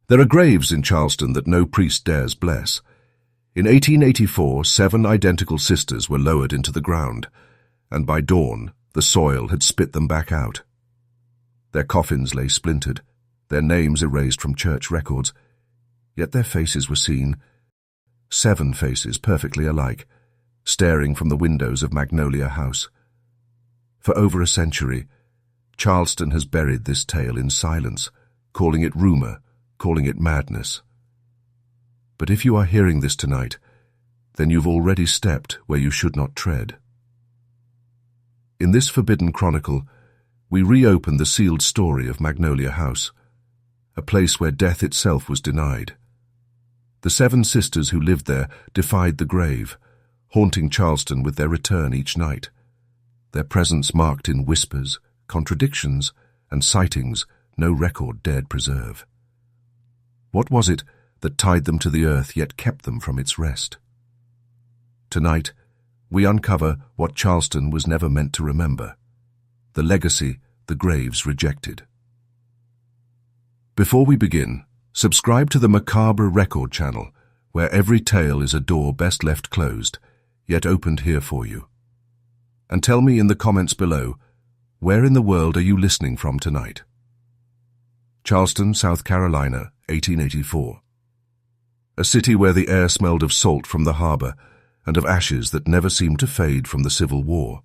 There are graves in Charleston that no priest dares bless. In 1884, 7 identical sisters were lowered into the ground, and by dawn, the soil had spit them back out. Their coffins lay splintered, their names erased from church records, yet their faces were seen, 7 faces perfectly alike, staring from the windows of Magnolia House. For over a century, Charleston has buried this tale in silence, calling it rumor, calling it madness. But if you are hearing this tonight, then you've already stepped where you should not tread. In this forbidden chronicle, we reopen the sealed story of Magnolia House, a place where death itself was denied. The 7 sisters who lived there defied the grave, haunting Charleston with their return each night, their presence marked in whispers, contradictions, and sightings no record dared preserve. What was it that tied them to the earth yet kept them from its rest? Tonight, we uncover what Charleston was never meant to remember, the legacy the graves rejected. Before we begin, subscribe to the Macabre Record channel, where every tale is a door best left closed, yet opened here for you. And tell me in the comments below, where in the world are you listening from tonight? Charleston, South Carolina, 1884. A city where the air smelled of salt from the harbor and of ashes that never seemed to fade from the Civil War.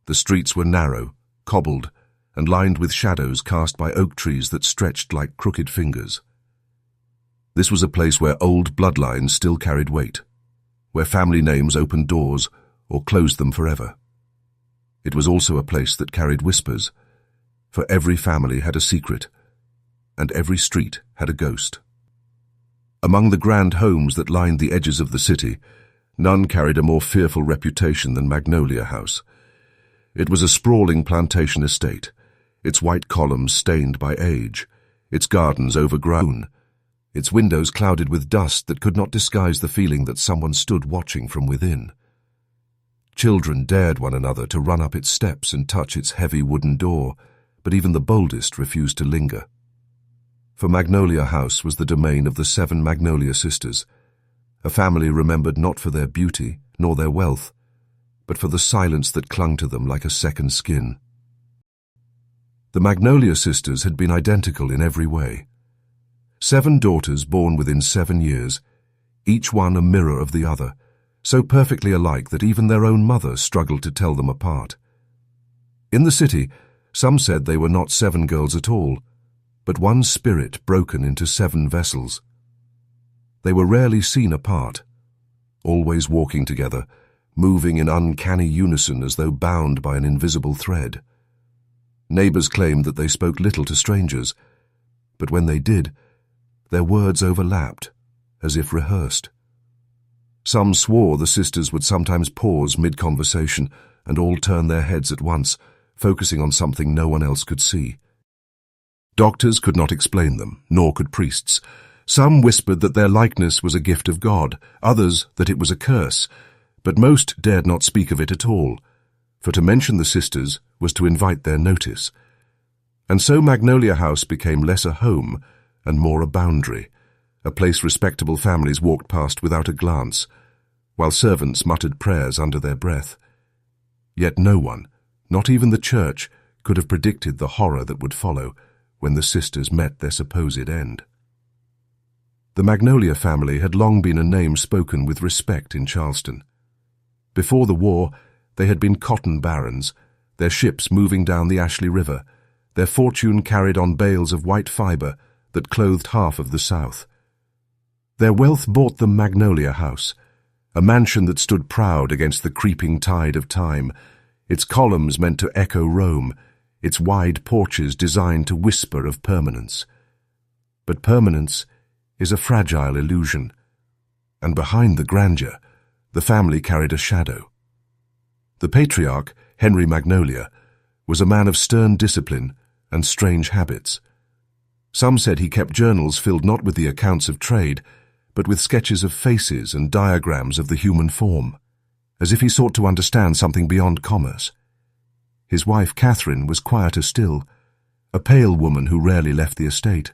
The streets were narrow, cobbled, and lined with shadows cast by oak trees that stretched like crooked fingers. This was a place where old bloodlines still carried weight, where family names opened doors or closed them forever. It was also a place that carried whispers, for every family had a secret, and every street had a ghost. Among the grand homes that lined the edges of the city, none carried a more fearful reputation than Magnolia House. It was a sprawling plantation estate, its white columns stained by age, its gardens overgrown, its windows clouded with dust that could not disguise the feeling that someone stood watching from within. Children dared one another to run up its steps and touch its heavy wooden door, but even the boldest refused to linger. For Magnolia House was the domain of the 7 Magnolia sisters, a family remembered not for their beauty nor their wealth, but for the silence that clung to them like a second skin. The Magnolia sisters had been identical in every way. 7 daughters born within 7 years, each one a mirror of the other, so perfectly alike that even their own mother struggled to tell them apart. In the city, some said they were not 7 girls at all, but one spirit broken into 7 vessels. They were rarely seen apart, always walking together, moving in uncanny unison as though bound by an invisible thread. Neighbors claimed that they spoke little to strangers, but when they did, their words overlapped, as if rehearsed. Some swore the sisters would sometimes pause mid-conversation and all turn their heads at once, focusing on something no one else could see. Doctors could not explain them, nor could priests. Some whispered that their likeness was a gift of God, others that it was a curse, but most dared not speak of it at all, for to mention the sisters was to invite their notice. And so Magnolia House became less a home and more a boundary, a place respectable families walked past without a glance, while servants muttered prayers under their breath. Yet no one, not even the church, could have predicted the horror that would follow when the sisters met their supposed end. The Magnolia family had long been a name spoken with respect in Charleston. Before the war, they had been cotton barons, their ships moving down the Ashley River, their fortune carried on bales of white fiber that clothed half of the South. Their wealth bought them Magnolia House, a mansion that stood proud against the creeping tide of time, its columns meant to echo Rome, its wide porches designed to whisper of permanence. But permanence is a fragile illusion, and behind the grandeur, the family carried a shadow. The patriarch, Henry Magnolia, was a man of stern discipline and strange habits. Some said he kept journals filled not with the accounts of trade, but with sketches of faces and diagrams of the human form, as if he sought to understand something beyond commerce. His wife, Catherine, was quieter still, a pale woman who rarely left the estate.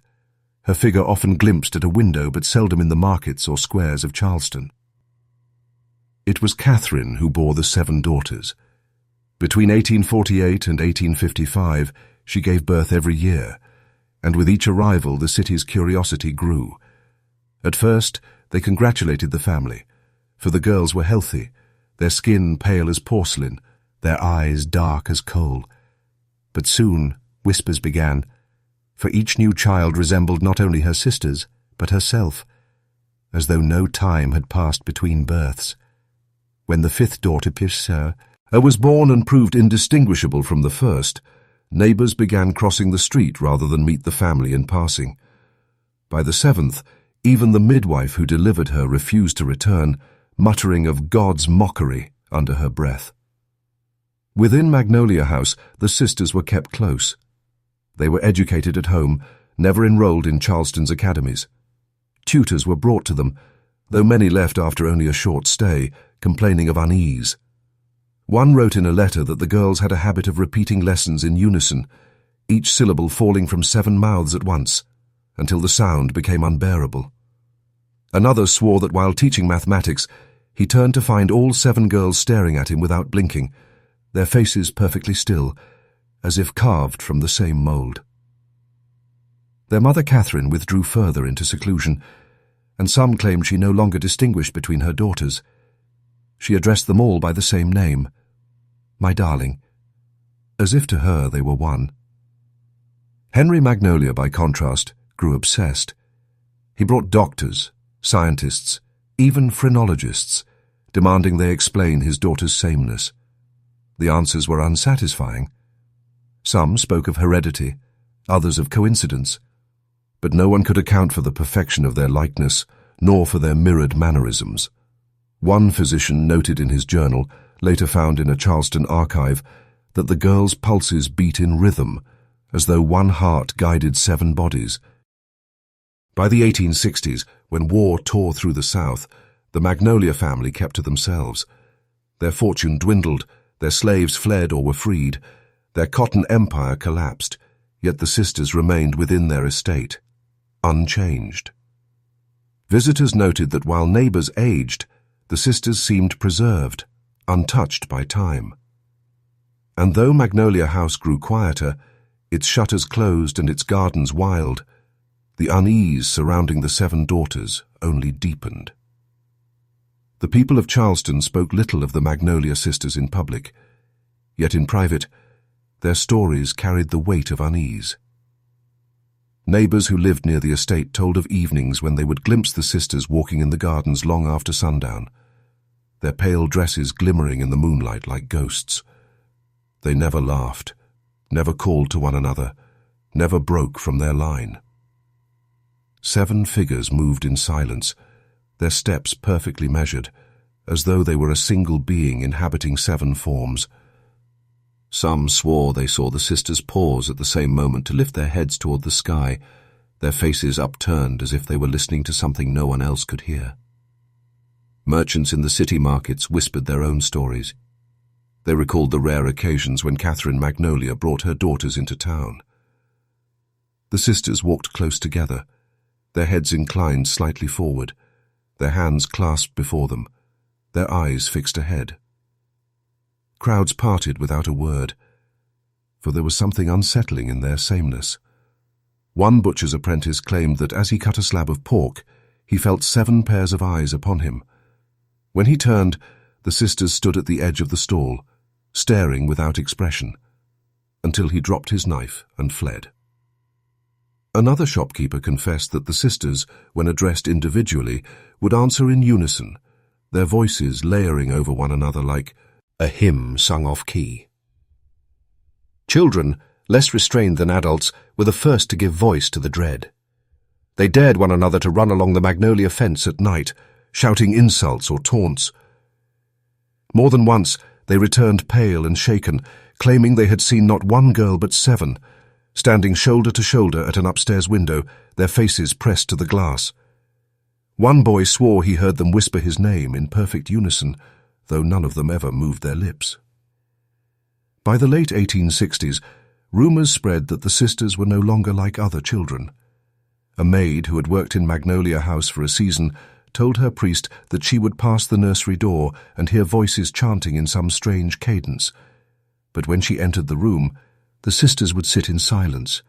her figure often glimpsed at a window but seldom in the markets or squares of Charleston. It was Catherine who bore the 7 daughters. Between 1848 and 1855, she gave birth every year, and with each arrival the city's curiosity grew. At first, they congratulated the family, for the girls were healthy, their skin pale as porcelain, their eyes dark as coal. But soon, whispers began, for each new child resembled not only her sisters, but herself, as though no time had passed between births. When the 5th daughter, Pierre, was born and proved indistinguishable from the first, neighbors began crossing the street rather than meet the family in passing. By the 7th, even the midwife who delivered her refused to return, muttering of God's mockery under her breath. Within Magnolia House, the sisters were kept close. They were educated at home, never enrolled in Charleston's academies. Tutors were brought to them, though many left after only a short stay, complaining of unease. One wrote in a letter that the girls had a habit of repeating lessons in unison, each syllable falling from 7 mouths at once, until the sound became unbearable. Another swore that while teaching mathematics, he turned to find all 7 girls staring at him without blinking, their faces perfectly still, as if carved from the same mould. Their mother Catherine withdrew further into seclusion, and some claimed she no longer distinguished between her daughters. She addressed them all by the same name, my darling, as if to her they were one. Henry Magnolia, by contrast, grew obsessed. He brought doctors, scientists, even phrenologists, demanding they explain his daughter's sameness. The answers were unsatisfying. Some spoke of heredity, others of coincidence, but no one could account for the perfection of their likeness, nor for their mirrored mannerisms. One physician noted in his journal, later found in a Charleston archive, that the girls' pulses beat in rhythm, as though one heart guided 7 bodies. By the 1860s, when war tore through the South, the Magnolia family kept to themselves. Their fortune dwindled, their slaves fled or were freed, their cotton empire collapsed, yet the sisters remained within their estate, unchanged. Visitors noted that while neighbors aged, the sisters seemed preserved, untouched by time. And though Magnolia House grew quieter, its shutters closed and its gardens wild, the unease surrounding the 7 daughters only deepened. The people of Charleston spoke little of the Magnolia sisters in public, yet in private, their stories carried the weight of unease. Neighbors who lived near the estate told of evenings when they would glimpse the sisters walking in the gardens long after sundown, their pale dresses glimmering in the moonlight like ghosts. They never laughed, never called to one another, never broke from their line. 7 figures moved in silence, their steps perfectly measured, as though they were a single being inhabiting 7 forms. Some swore they saw the sisters pause at the same moment to lift their heads toward the sky, their faces upturned as if they were listening to something no one else could hear. Merchants in the city markets whispered their own stories. They recalled the rare occasions when Catherine Magnolia brought her daughters into town. The sisters walked close together, their heads inclined slightly forward, their hands clasped before them, their eyes fixed ahead. Crowds parted without a word, for there was something unsettling in their sameness. One butcher's apprentice claimed that as he cut a slab of pork, he felt 7 pairs of eyes upon him. When he turned, the sisters stood at the edge of the stall, staring without expression, until he dropped his knife and fled. Another shopkeeper confessed that the sisters, when addressed individually, would answer in unison, their voices layering over one another like a hymn sung off-key. Children, less restrained than adults, were the first to give voice to the dread. They dared one another to run along the Magnolia fence at night, shouting insults or taunts. More than once, they returned pale and shaken, claiming they had seen not 1 girl but 7, standing shoulder to shoulder at an upstairs window, their faces pressed to the glass. One boy swore he heard them whisper his name in perfect unison, though none of them ever moved their lips. By the late 1860s, rumors spread that the sisters were no longer like other children. A maid who had worked in Magnolia House for a season told her priest that she would pass the nursery door and hear voices chanting in some strange cadence. But when she entered the room, the sisters would sit in silence,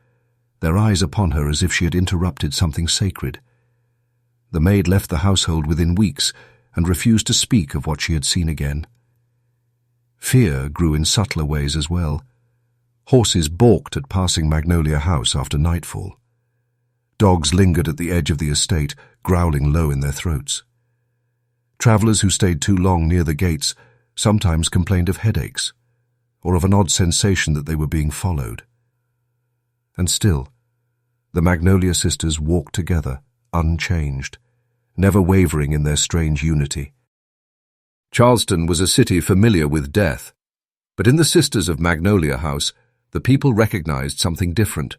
their eyes upon her as if she had interrupted something sacred. The maid left the household within weeks and refused to speak of what she had seen again. Fear grew in subtler ways as well. Horses balked at passing Magnolia House after nightfall. Dogs lingered at the edge of the estate, growling low in their throats. Travellers who stayed too long near the gates sometimes complained of headaches, or of an odd sensation that they were being followed. And still, the Magnolia sisters walked together, unchanged, never wavering in their strange unity. Charleston was a city familiar with death, but in the sisters of Magnolia House, the people recognized something different,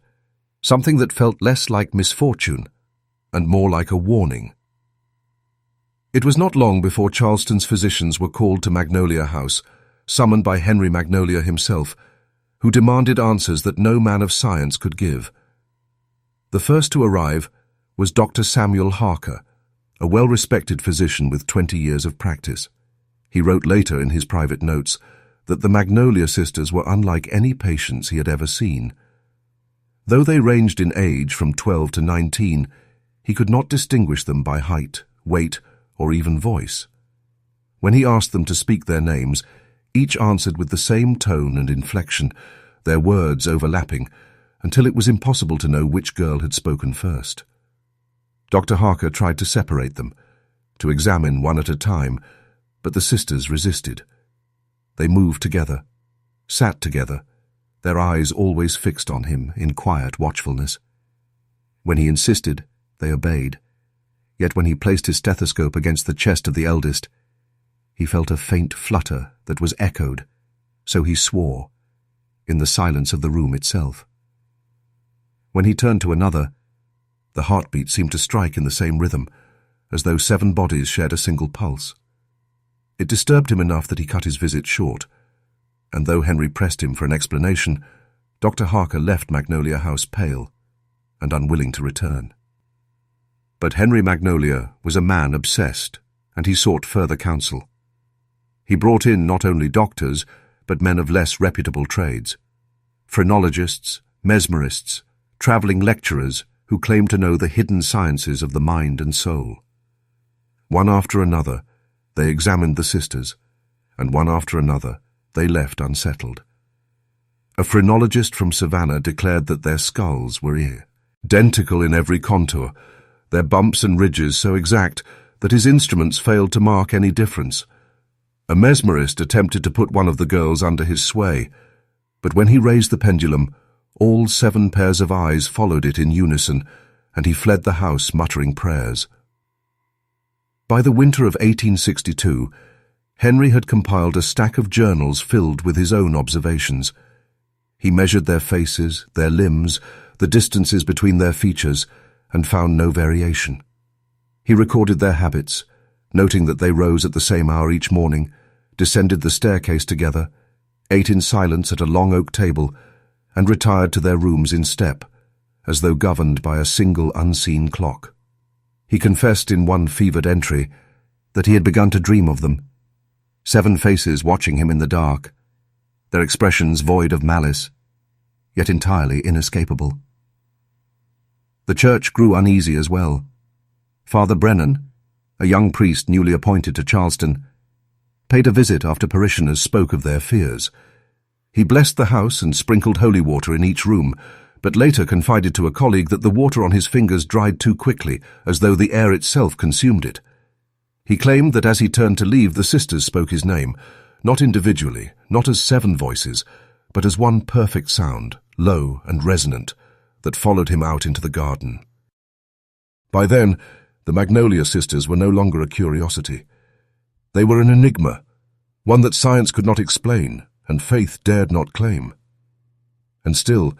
something that felt less like misfortune and more like a warning. It was not long before Charleston's physicians were called to Magnolia House, summoned by Henry Magnolia himself, who demanded answers that no man of science could give. The first to arrive was Dr. Samuel Harker, a well-respected physician with 20 years of practice. He wrote later in his private notes that the Magnolia sisters were unlike any patients he had ever seen. Though they ranged in age from 12 to 19, he could not distinguish them by height, weight, or even voice. When he asked them to speak their names, each answered with the same tone and inflection, their words overlapping, until it was impossible to know which girl had spoken first. Dr. Harker tried to separate them, to examine one at a time, but the sisters resisted. They moved together, sat together, their eyes always fixed on him in quiet watchfulness. When he insisted, they obeyed. Yet when he placed his stethoscope against the chest of the eldest, he felt a faint flutter that was echoed, so he swore, in the silence of the room itself. When he turned to another, the heartbeat seemed to strike in the same rhythm, as though 7 bodies shared a single pulse. It disturbed him enough that he cut his visit short, and though Henry pressed him for an explanation, Dr. Harker left Magnolia House pale and unwilling to return. But Henry Magnolia was a man obsessed, and he sought further counsel. He brought in not only doctors, but men of less reputable trades, phrenologists, mesmerists, travelling lecturers who claimed to know the hidden sciences of the mind and soul. One after another, they examined the sisters, and one after another, they left unsettled. A phrenologist from Savannah declared that their skulls were identical in every contour, their bumps and ridges so exact that his instruments failed to mark any difference. A mesmerist attempted to put one of the girls under his sway, but when he raised the pendulum, all 7 pairs of eyes followed it in unison, and he fled the house muttering prayers. By the winter of 1862, Henry had compiled a stack of journals filled with his own observations. He measured their faces, their limbs, the distances between their features, and found no variation. He recorded their habits, noting that they rose at the same hour each morning, descended the staircase together, ate in silence at a long oak table, and retired to their rooms in step, as though governed by a single unseen clock. He confessed in one fevered entry that he had begun to dream of them, 7 faces watching him in the dark, their expressions void of malice, yet entirely inescapable. The church grew uneasy as well. Father Brennan, a young priest newly appointed to Charleston, paid a visit after parishioners spoke of their fears. He blessed the house and sprinkled holy water in each room, but later confided to a colleague that the water on his fingers dried too quickly, as though the air itself consumed it. He claimed that as he turned to leave, the sisters spoke his name, not individually, not as 7 voices, but as one perfect sound, low and resonant, that followed him out into the garden. By then, the Magnolia sisters were no longer a curiosity. They were an enigma, one that science could not explain and faith dared not claim. And still,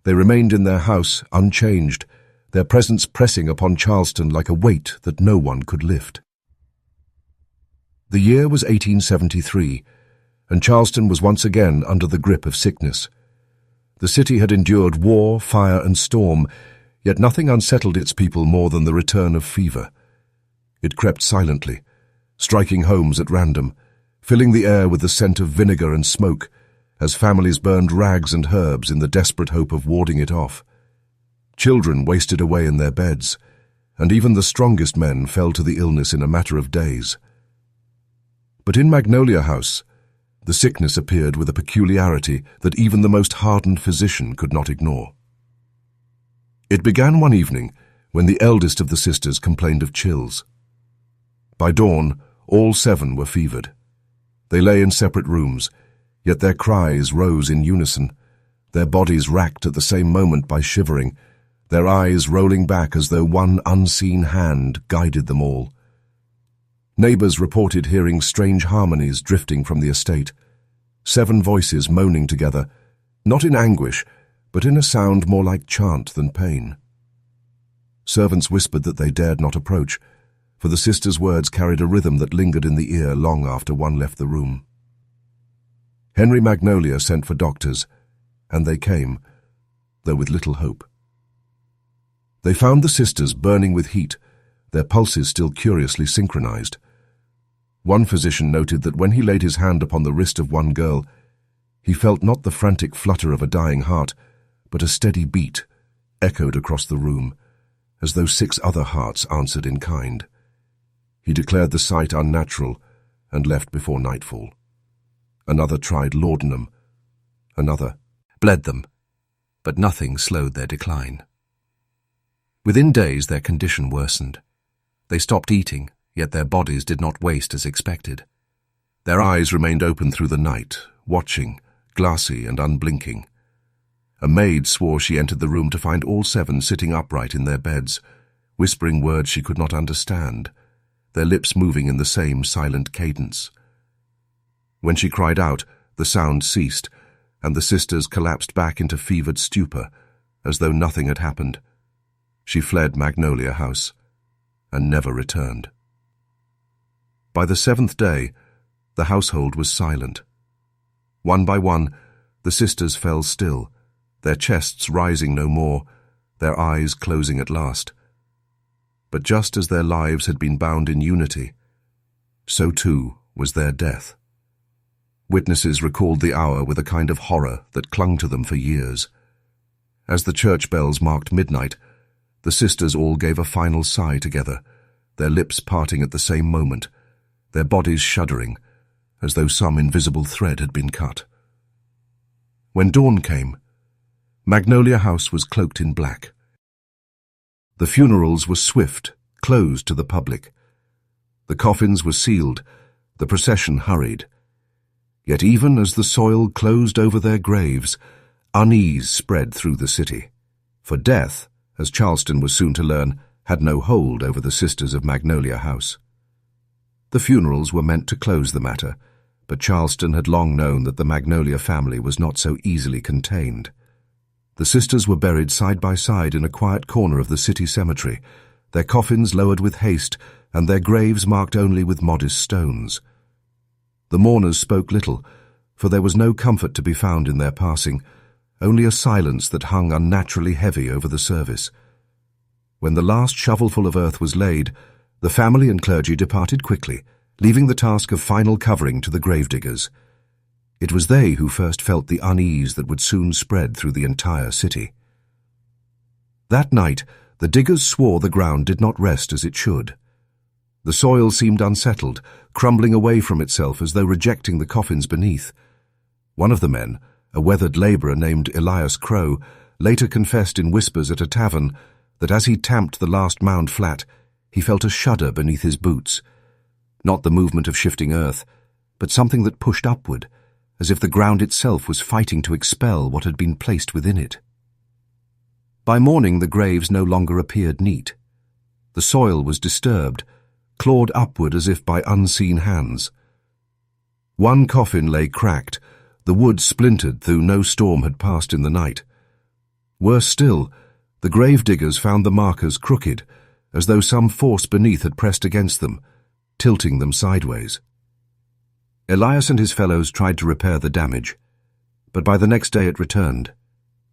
they remained in their house unchanged, their presence pressing upon Charleston like a weight that no one could lift. The year was 1873, and Charleston was once again under the grip of sickness. The city had endured war, fire, and storm, Yet nothing unsettled its people more than the return of fever. It crept silently, striking homes at random, filling the air with the scent of vinegar and smoke, as families burned rags and herbs in the desperate hope of warding it off. Children wasted away in their beds, and even the strongest men fell to the illness in a matter of days. But in Magnolia House, the sickness appeared with a peculiarity that even the most hardened physician could not ignore. It began one evening when the eldest of the sisters complained of chills. By dawn, all 7 were fevered. They lay in separate rooms, yet their cries rose in unison, their bodies racked at the same moment by shivering, their eyes rolling back as though one unseen hand guided them all. Neighbors reported hearing strange harmonies drifting from the estate, 7 voices moaning together, not in anguish, but in a sound more like chant than pain. Servants whispered that they dared not approach, for the sisters' words carried a rhythm that lingered in the ear long after one left the room. Henry Magnolia sent for doctors, and they came, though with little hope. They found the sisters burning with heat, their pulses still curiously synchronized. One physician noted that when he laid his hand upon the wrist of one girl, he felt not the frantic flutter of a dying heart, but a steady beat, echoed across the room, as though 6 other hearts answered in kind. He declared the sight unnatural and left before nightfall. Another tried laudanum. Another bled them, but nothing slowed their decline. Within days their condition worsened. They stopped eating, yet their bodies did not waste as expected. Their eyes remained open through the night, watching, glassy and unblinking. A maid swore she entered the room to find all 7 sitting upright in their beds, whispering words she could not understand, their lips moving in the same silent cadence. When she cried out, the sound ceased, and the sisters collapsed back into fevered stupor, as though nothing had happened. She fled Magnolia House, and never returned. By the 7th day, the household was silent. One by one, the sisters fell still, their chests rising no more, their eyes closing at last. But just as their lives had been bound in unity, so too was their death. Witnesses recalled the hour with a kind of horror that clung to them for years. As the church bells marked midnight, the sisters all gave a final sigh together, their lips parting at the same moment, their bodies shuddering, as though some invisible thread had been cut. When dawn came, Magnolia House was cloaked in black. The funerals were swift, closed to the public. The coffins were sealed, the procession hurried. Yet even as the soil closed over their graves, unease spread through the city. For death, as Charleston was soon to learn, had no hold over the sisters of Magnolia House. The funerals were meant to close the matter, but Charleston had long known that the Magnolia family was not so easily contained. The sisters were buried side by side in a quiet corner of the city cemetery, their coffins lowered with haste and their graves marked only with modest stones. The mourners spoke little, for there was no comfort to be found in their passing, only a silence that hung unnaturally heavy over the service. When the last shovelful of earth was laid, the family and clergy departed quickly, leaving the task of final covering to the gravediggers. It was they who first felt the unease that would soon spread through the entire city. That night, the diggers swore the ground did not rest as it should. The soil seemed unsettled, crumbling away from itself as though rejecting the coffins beneath. One of the men, a weathered labourer named Elias Crow, later confessed in whispers at a tavern that as he tamped the last mound flat, he felt a shudder beneath his boots. Not the movement of shifting earth, but something that pushed upward, as if the ground itself was fighting to expel what had been placed within it. By morning the graves no longer appeared neat. The soil was disturbed, clawed upward as if by unseen hands. One coffin lay cracked, the wood splintered though no storm had passed in the night. Worse still, the gravediggers found the markers crooked, as though some force beneath had pressed against them, tilting them sideways. Elias and his fellows tried to repair the damage, but by the next day it returned,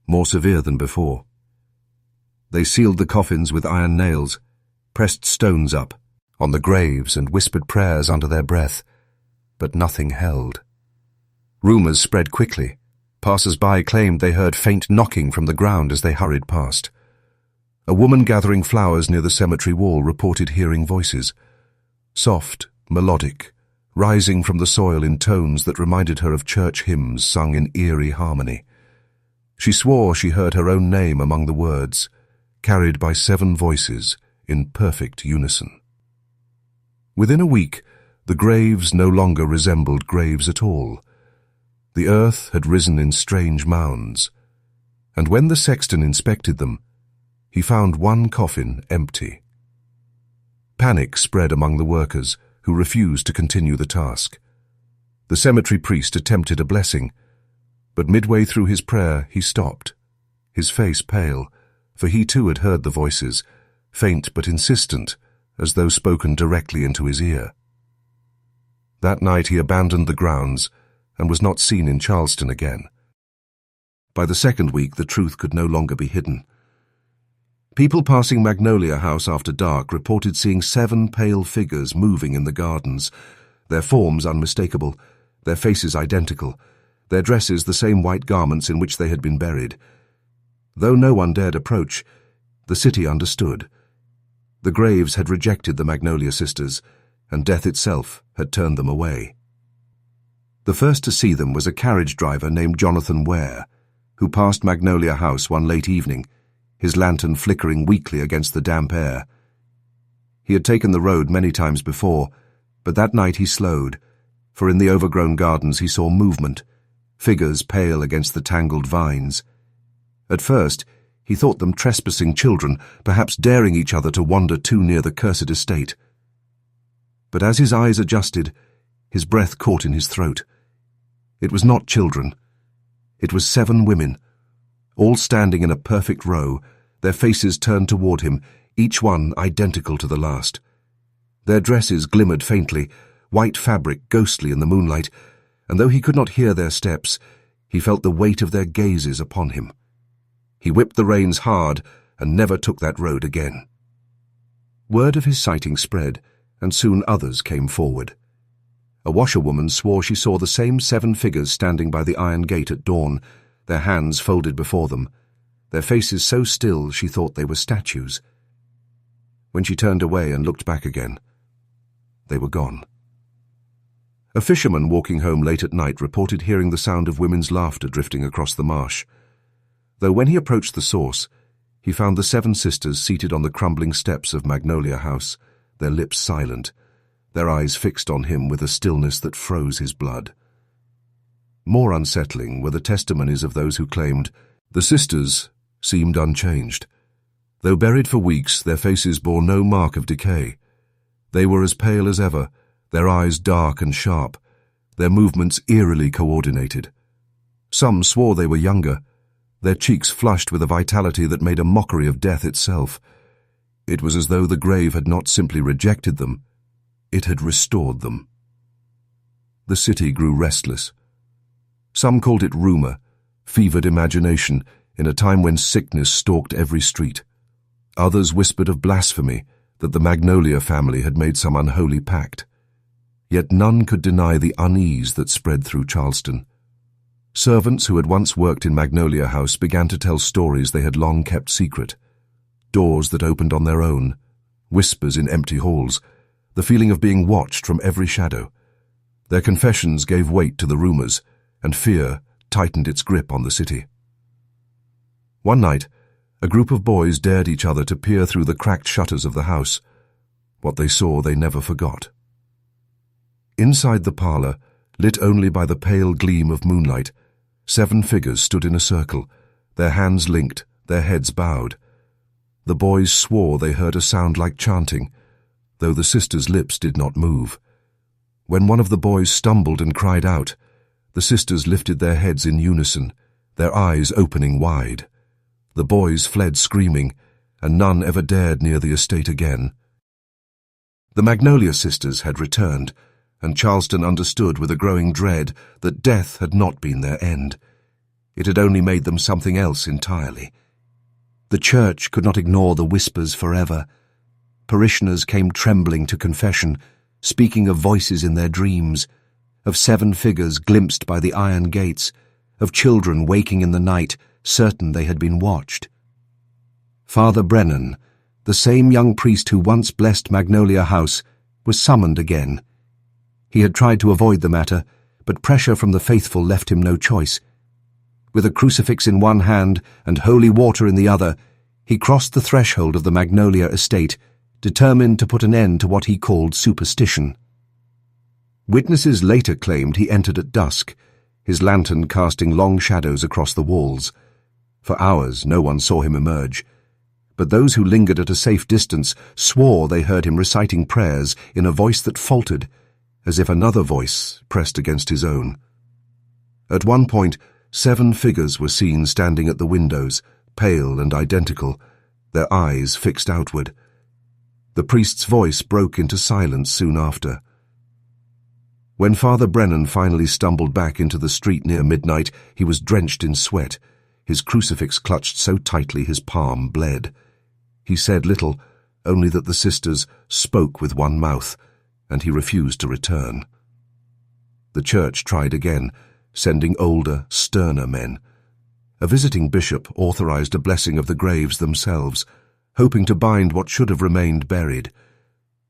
more severe than before. They sealed the coffins with iron nails, pressed stones up on the graves and whispered prayers under their breath, but nothing held. Rumors spread quickly. Passers-by claimed they heard faint knocking from the ground as they hurried past. A woman gathering flowers near the cemetery wall reported hearing voices, soft, melodic, rising from the soil in tones that reminded her of church hymns sung in eerie harmony. She swore she heard her own name among the words, carried by 7 voices in perfect unison. Within a week, the graves no longer resembled graves at all. The earth had risen in strange mounds, and when the sexton inspected them, he found one coffin empty. Panic spread among the workers, who refused to continue the task. The cemetery priest attempted a blessing, but midway through his prayer he stopped, his face pale, for he too had heard the voices, faint but insistent, as though spoken directly into his ear. That night he abandoned the grounds and was not seen in Charleston again. By the second week, the truth could no longer be hidden. People passing Magnolia House after dark reported seeing 7 pale figures moving in the gardens, their forms unmistakable, their faces identical, their dresses the same white garments in which they had been buried. Though no one dared approach, the city understood. The graves had rejected the Magnolia sisters, and death itself had turned them away. The first to see them was a carriage driver named Jonathan Ware, who passed Magnolia House one late evening, his lantern flickering weakly against the damp air. He had taken the road many times before, but that night he slowed, for in the overgrown gardens he saw movement, figures pale against the tangled vines. At first, he thought them trespassing children, perhaps daring each other to wander too near the cursed estate. But as his eyes adjusted, his breath caught in his throat. It was not children. It was 7 women, all standing in a perfect row, their faces turned toward him, each one identical to the last. Their dresses glimmered faintly, white fabric ghostly in the moonlight, and though he could not hear their steps, he felt the weight of their gazes upon him. He whipped the reins hard and never took that road again. Word of his sighting spread, and soon others came forward. A washerwoman swore she saw the same 7 figures standing by the iron gate at dawn, their hands folded before them, their faces so still she thought they were statues. When she turned away and looked back again, they were gone. A fisherman walking home late at night reported hearing the sound of women's laughter drifting across the marsh. Though when he approached the source, he found the 7 sisters seated on the crumbling steps of Magnolia House, their lips silent, their eyes fixed on him with a stillness that froze his blood. More unsettling were the testimonies of those who claimed the sisters seemed unchanged. Though buried for weeks, their faces bore no mark of decay. They were as pale as ever, their eyes dark and sharp, their movements eerily coordinated. Some swore they were younger, their cheeks flushed with a vitality that made a mockery of death itself. It was as though the grave had not simply rejected them, it had restored them. The city grew restless. Some called it rumor, fevered imagination, in a time when sickness stalked every street. Others whispered of blasphemy, that the Magnolia family had made some unholy pact. Yet none could deny the unease that spread through Charleston. Servants who had once worked in Magnolia House began to tell stories they had long kept secret. Doors that opened on their own, whispers in empty halls, the feeling of being watched from every shadow. Their confessions gave weight to the rumors, and fear tightened its grip on the city. One night, a group of boys dared each other to peer through the cracked shutters of the house. What they saw they never forgot. Inside the parlor, lit only by the pale gleam of moonlight, 7 figures stood in a circle, their hands linked, their heads bowed. The boys swore they heard a sound like chanting, though the sisters' lips did not move. When one of the boys stumbled and cried out, the sisters lifted their heads in unison, their eyes opening wide. The boys fled screaming, and none ever dared near the estate again. The Magnolia sisters had returned, and Charleston understood with a growing dread that death had not been their end. It had only made them something else entirely. The church could not ignore the whispers forever. Parishioners came trembling to confession, speaking of voices in their dreams, of 7 figures glimpsed by the iron gates, of children waking in the night, certain they had been watched. Father Brennan, the same young priest who once blessed Magnolia House, was summoned again. He had tried to avoid the matter, but pressure from the faithful left him no choice. With a crucifix in one hand and holy water in the other, he crossed the threshold of the Magnolia estate, determined to put an end to what he called superstition. Witnesses later claimed he entered at dusk, his lantern casting long shadows across the walls. For hours no one saw him emerge, but those who lingered at a safe distance swore they heard him reciting prayers in a voice that faltered, as if another voice pressed against his own. At one point, 7 figures were seen standing at the windows, pale and identical, their eyes fixed outward. The priest's voice broke into silence soon after. When Father Brennan finally stumbled back into the street near midnight, he was drenched in sweat, his crucifix clutched so tightly his palm bled. He said little, only that the sisters spoke with one mouth, and he refused to return. The church tried again, sending older, sterner men. A visiting bishop authorized a blessing of the graves themselves, hoping to bind what should have remained buried.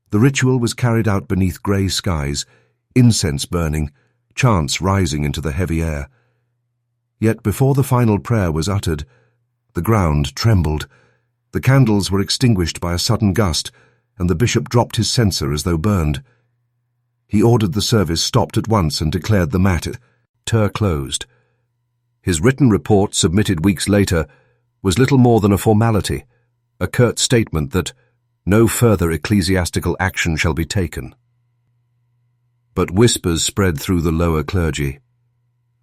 The ritual was carried out beneath grey skies, incense burning, chants rising into the heavy air. Yet before the final prayer was uttered, the ground trembled. The candles were extinguished by a sudden gust, and the bishop dropped his censer as though burned. He ordered the service stopped at once and declared the matter closed. His written report, submitted weeks later, was little more than a formality, a curt statement that no further ecclesiastical action shall be taken. But whispers spread through the lower clergy.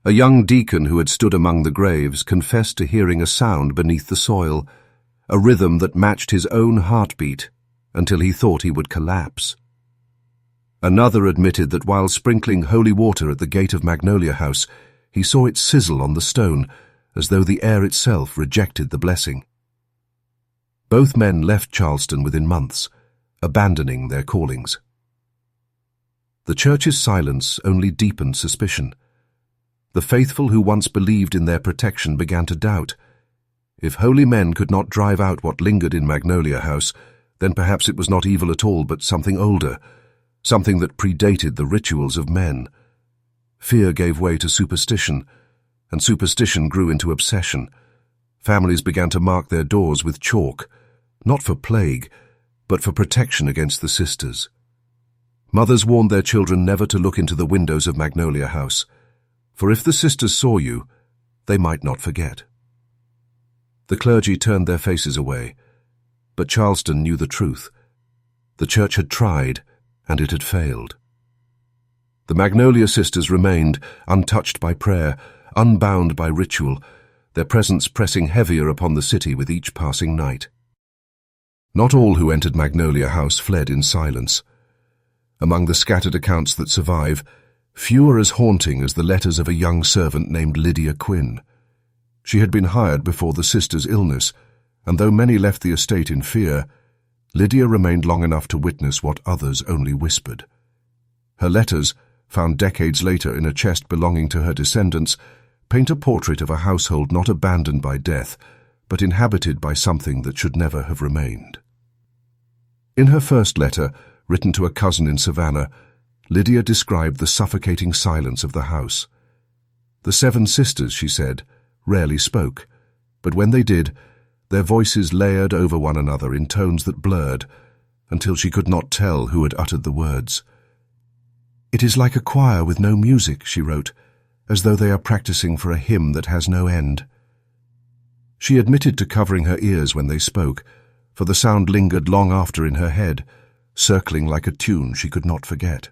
A young deacon who had stood among the graves confessed to hearing a sound beneath the soil, a rhythm that matched his own heartbeat, until he thought he would collapse. Another admitted that while sprinkling holy water at the gate of Magnolia House, he saw it sizzle on the stone, as though the air itself rejected the blessing. Both men left Charleston within months, abandoning their callings. The church's silence only deepened suspicion. The faithful who once believed in their protection began to doubt. If holy men could not drive out what lingered in Magnolia House, then perhaps it was not evil at all but something older, something that predated the rituals of men. Fear gave way to superstition, and superstition grew into obsession. Families began to mark their doors with chalk, not for plague, but for protection against the sisters. Mothers warned their children never to look into the windows of Magnolia House, for if the sisters saw you, they might not forget. The clergy turned their faces away, but Charleston knew the truth. The church had tried, and it had failed. The Magnolia sisters remained, untouched by prayer, unbound by ritual, their presence pressing heavier upon the city with each passing night. Not all who entered Magnolia House fled in silence. Among the scattered accounts that survive, few are as haunting as the letters of a young servant named Lydia Quinn. She had been hired before the sister's illness, and though many left the estate in fear, Lydia remained long enough to witness what others only whispered. Her letters, found decades later in a chest belonging to her descendants, paint a portrait of a household not abandoned by death, but inhabited by something that should never have remained. In her first letter, written to a cousin in Savannah, Lydia described the suffocating silence of the house. The 7 sisters, she said, rarely spoke, but when they did, their voices layered over one another in tones that blurred, until she could not tell who had uttered the words. "It is like a choir with no music," she wrote, "as though they are practicing for a hymn that has no end." She admitted to covering her ears when they spoke, for the sound lingered long after in her head, circling like a tune she could not forget.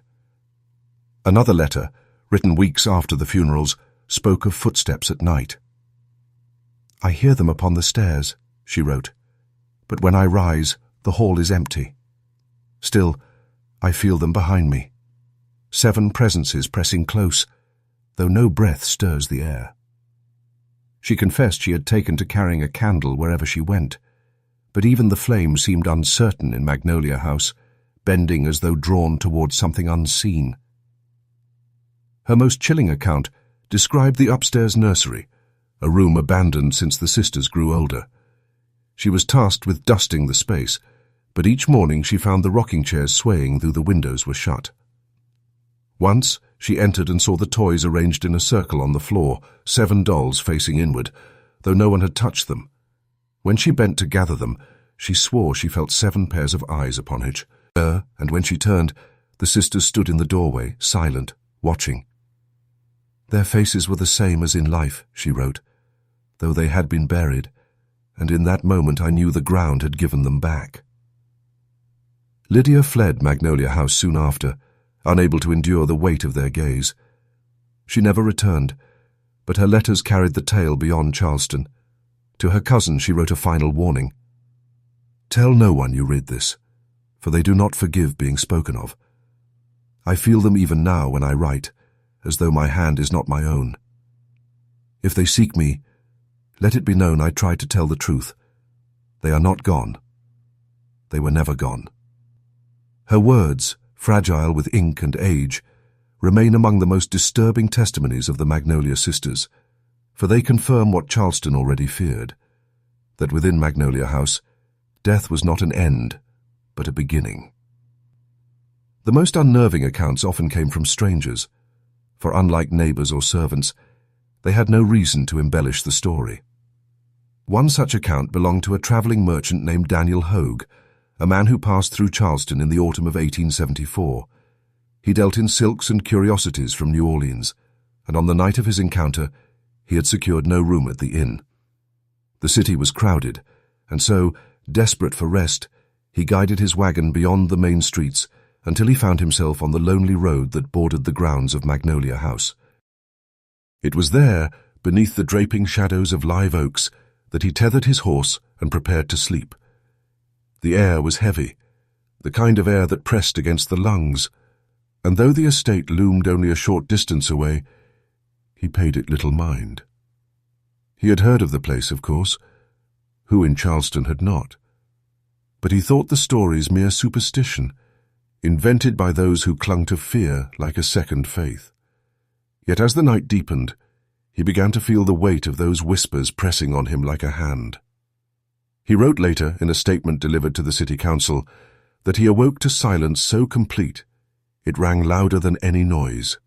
Another letter, written weeks after the funerals, spoke of footsteps at night. "I hear them upon the stairs," she wrote, "but when I rise, the hall is empty. Still, I feel them behind me. 7 presences pressing close, though no breath stirs the air." She confessed she had taken to carrying a candle wherever she went, but even the flame seemed uncertain in Magnolia House, bending as though drawn towards something unseen. Her most chilling account described the upstairs nursery, a room abandoned since the sisters grew older. She was tasked with dusting the space, but each morning she found the rocking chairs swaying though the windows were shut. Once she entered and saw the toys arranged in a circle on the floor, 7 dolls facing inward, though no one had touched them. When she bent to gather them, she swore she felt 7 pairs of eyes upon her, and when she turned, the sisters stood in the doorway, silent, watching. Their faces were the same as in life, she wrote, though they had been buried, and in that moment I knew the ground had given them back. Lydia fled Magnolia House soon after, unable to endure the weight of their gaze. She never returned, but her letters carried the tale beyond Charleston. To her cousin she wrote a final warning. "Tell no one you read this, for they do not forgive being spoken of. I feel them even now when I write, as though my hand is not my own. If they seek me, let it be known I tried to tell the truth. They are not gone. They were never gone." Her words, fragile with ink and age, remain among the most disturbing testimonies of the Magnolia sisters, for they confirm what Charleston already feared, that within Magnolia House, death was not an end, but a beginning. The most unnerving accounts often came from strangers, for unlike neighbors or servants, they had no reason to embellish the story. One such account belonged to a traveling merchant named Daniel Hogue, a man who passed through Charleston in the autumn of 1874. He dealt in silks and curiosities from New Orleans, and on the night of his encounter, he had secured no room at the inn. The city was crowded, and so, desperate for rest, he guided his wagon beyond the main streets until he found himself on the lonely road that bordered the grounds of Magnolia House. It was there, beneath the draping shadows of live oaks, that he tethered his horse and prepared to sleep. The air was heavy, the kind of air that pressed against the lungs, and though the estate loomed only a short distance away, he paid it little mind. He had heard of the place, of course. Who in Charleston had not? But he thought the stories mere superstition, invented by those who clung to fear like a second faith. Yet as the night deepened, he began to feel the weight of those whispers pressing on him like a hand. He wrote later, in a statement delivered to the city council, that he awoke to silence so complete it rang louder than any noise.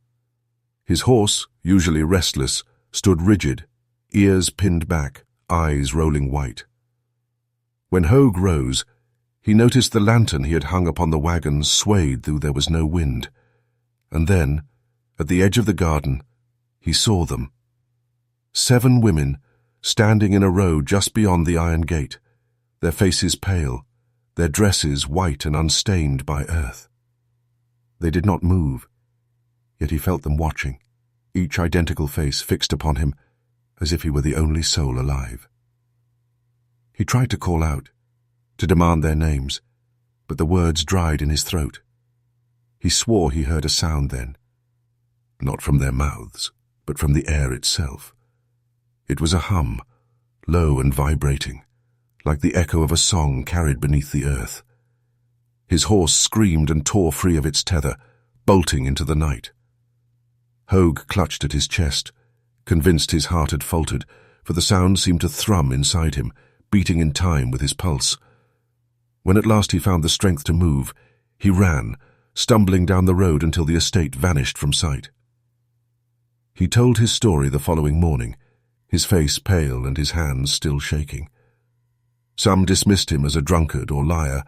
His horse, usually restless, stood rigid, ears pinned back, eyes rolling white. When Hogue rose, he noticed the lantern he had hung upon the wagon swayed though there was no wind, and then, at the edge of the garden, he saw them. 7 women, standing in a row just beyond the iron gate, their faces pale, their dresses white and unstained by earth. They did not move, yet he felt them watching, each identical face fixed upon him, as if he were the only soul alive. He tried to call out, to demand their names, but the words dried in his throat. He swore he heard a sound then, not from their mouths, but from the air itself. It was a hum, low and vibrating, like the echo of a song carried beneath the earth. His horse screamed and tore free of its tether, bolting into the night. Hogue clutched at his chest, convinced his heart had faltered, for the sound seemed to thrum inside him, beating in time with his pulse. When at last he found the strength to move, he ran, stumbling down the road until the estate vanished from sight. He told his story the following morning, his face pale and his hands still shaking. Some dismissed him as a drunkard or liar,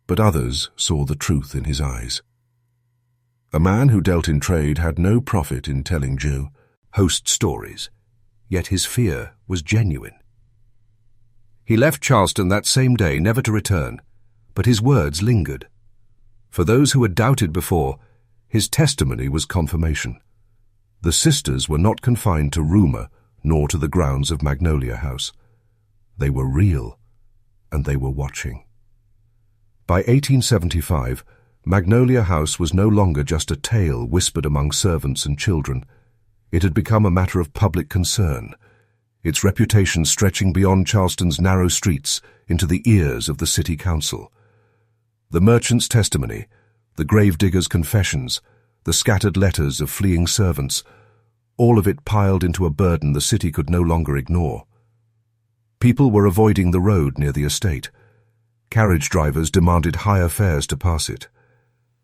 but others saw the truth in his eyes. A man who dealt in trade had no profit in telling ghost stories, yet his fear was genuine. He left Charleston that same day, never to return, but his words lingered. For those who had doubted before, his testimony was confirmation. The sisters were not confined to rumor nor to the grounds of Magnolia House. They were real, and they were watching. By 1875, Magnolia House was no longer just a tale whispered among servants and children. It had become a matter of public concern. its reputation stretching beyond Charleston's narrow streets into the ears of the city council. The merchant's testimony, the gravedigger's confessions, the scattered letters of fleeing servants, all of it piled into a burden the city could no longer ignore. People were avoiding the road near the estate. Carriage drivers demanded higher fares to pass it.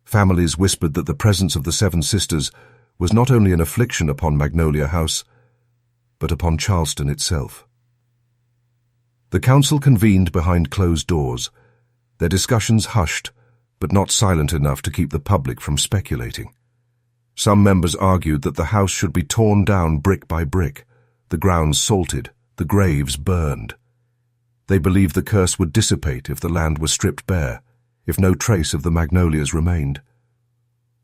Families whispered that the presence of the Seven Sisters was not only an affliction upon Magnolia House, but upon Charleston itself. The council convened behind closed doors, their discussions hushed, but not silent enough to keep the public from speculating. Some members argued that the house should be torn down brick by brick, the grounds salted, the graves burned. They believed the curse would dissipate if the land was stripped bare, if no trace of the Magnolias remained.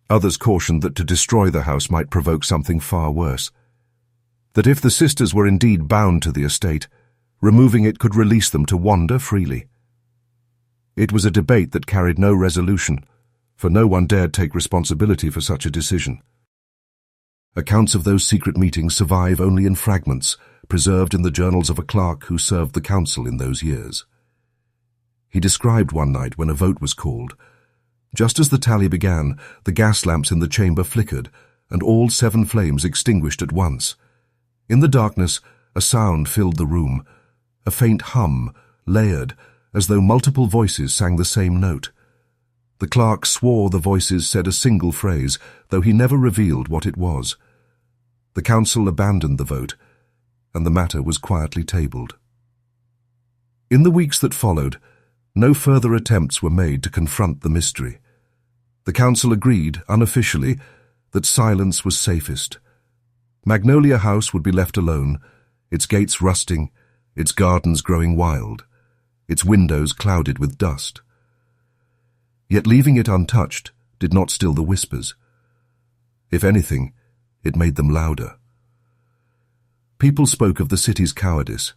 Others cautioned that to destroy the house might provoke something far worse, that if the sisters were indeed bound to the estate, removing it could release them to wander freely. It was a debate that carried no resolution, for no one dared take responsibility for such a decision. Accounts of those secret meetings survive only in fragments, preserved in the journals of a clerk who served the council in those years. He described one night when a vote was called. Just as the tally began, the gas lamps in the chamber flickered, and all 7 flames extinguished at once. In the darkness, a sound filled the room, a faint hum, layered, as though multiple voices sang the same note. The clerk swore the voices said a single phrase, though he never revealed what it was. The council abandoned the vote, and the matter was quietly tabled. In the weeks that followed, no further attempts were made to confront the mystery. The council agreed, unofficially, that silence was safest. Magnolia House would be left alone, its gates rusting, its gardens growing wild, its windows clouded with dust. Yet leaving it untouched did not still the whispers. If anything, it made them louder. People spoke of the city's cowardice,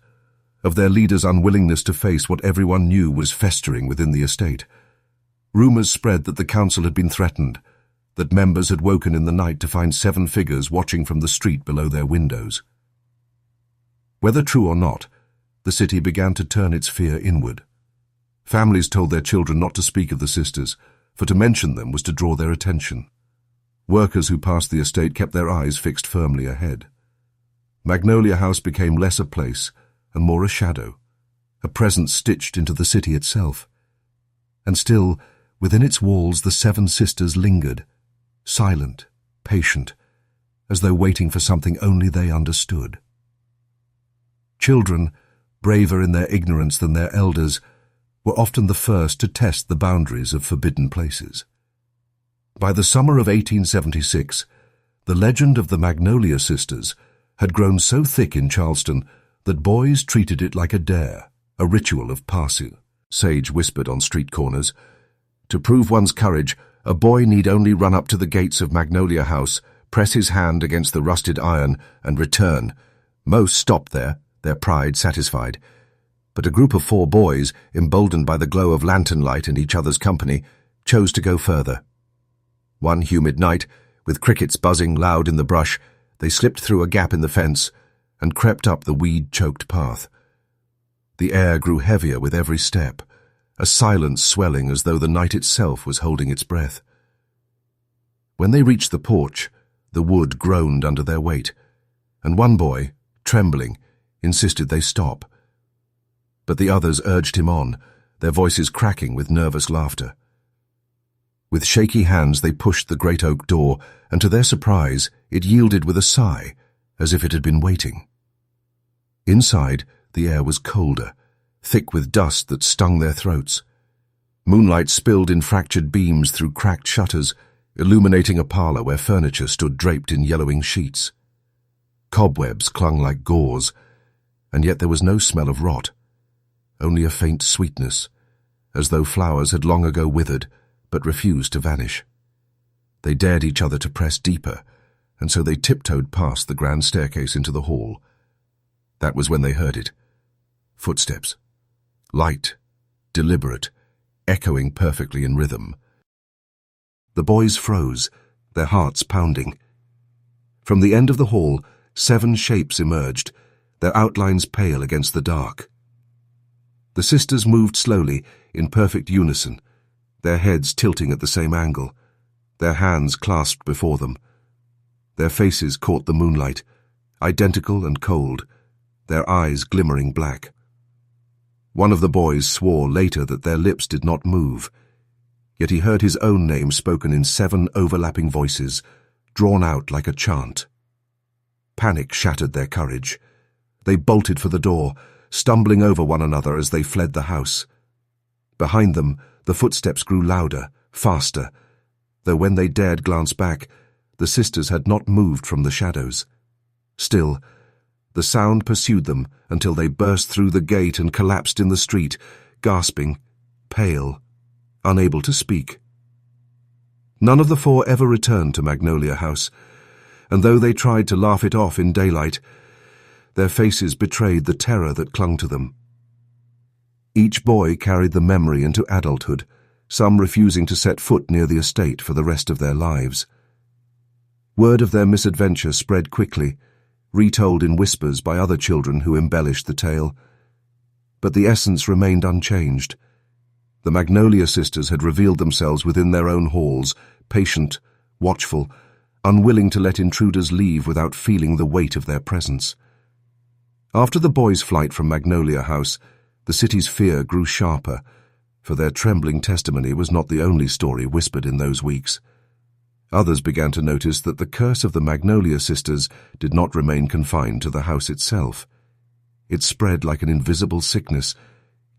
of their leaders' unwillingness to face what everyone knew was festering within the estate. Rumors spread that the council had been threatened, that members had woken in the night to find 7 figures watching from the street below their windows. Whether true or not, the city began to turn its fear inward. Families told their children not to speak of the sisters, for to mention them was to draw their attention. Workers who passed the estate kept their eyes fixed firmly ahead. Magnolia House became less a place and more a shadow, a presence stitched into the city itself. And still, within its walls the 7 sisters lingered, silent, patient, as though waiting for something only they understood. Children, braver in their ignorance than their elders, were often the first to test the boundaries of forbidden places. By the summer of 1876, the legend of the Magnolia Sisters had grown so thick in Charleston that boys treated it like a dare, a ritual of Parsu. Sage whispered on street corners. To prove one's courage, a boy need only run up to the gates of Magnolia House, press his hand against the rusted iron, and return. Most stopped there, their pride satisfied. But a group of 4 boys, emboldened by the glow of lantern light and each other's company, chose to go further. One humid night, with crickets buzzing loud in the brush, they slipped through a gap in the fence and crept up the weed-choked path. The air grew heavier with every step, a silence swelling as though the night itself was holding its breath. When they reached the porch, the wood groaned under their weight, and one boy, trembling, insisted they stop. But the others urged him on, their voices cracking with nervous laughter. With shaky hands they pushed the great oak door, and to their surprise it yielded with a sigh, as if it had been waiting. Inside, the air was colder, thick with dust that stung their throats. Moonlight spilled in fractured beams through cracked shutters, illuminating a parlor where furniture stood draped in yellowing sheets. Cobwebs clung like gauze, and yet there was no smell of rot, only a faint sweetness, as though flowers had long ago withered, but refused to vanish. They dared each other to press deeper, and so they tiptoed past the grand staircase into the hall. That was when they heard it. Footsteps. Light, deliberate, echoing perfectly in rhythm. The boys froze, their hearts pounding. From the end of the hall, 7 shapes emerged, their outlines pale against the dark. The sisters moved slowly, in perfect unison, their heads tilting at the same angle, their hands clasped before them. Their faces caught the moonlight, identical and cold, their eyes glimmering black. One of the boys swore later that their lips did not move, yet he heard his own name spoken in 7 overlapping voices, drawn out like a chant. Panic shattered their courage. They bolted for the door, stumbling over one another as they fled the house. Behind them, the footsteps grew louder, faster, though when they dared glance back, the sisters had not moved from the shadows. Still, the sound pursued them until they burst through the gate and collapsed in the street, gasping, pale, unable to speak. None of the 4 ever returned to Magnolia House, and though they tried to laugh it off in daylight, their faces betrayed the terror that clung to them. Each boy carried the memory into adulthood, some refusing to set foot near the estate for the rest of their lives. Word of their misadventure spread quickly, retold in whispers by other children who embellished the tale. But the essence remained unchanged. The Magnolia sisters had revealed themselves within their own halls, patient, watchful, unwilling to let intruders leave without feeling the weight of their presence. After the boys' flight from Magnolia House, the city's fear grew sharper, for their trembling testimony was not the only story whispered in those weeks. Others began to notice that the curse of the Magnolia sisters did not remain confined to the house itself. It spread like an invisible sickness,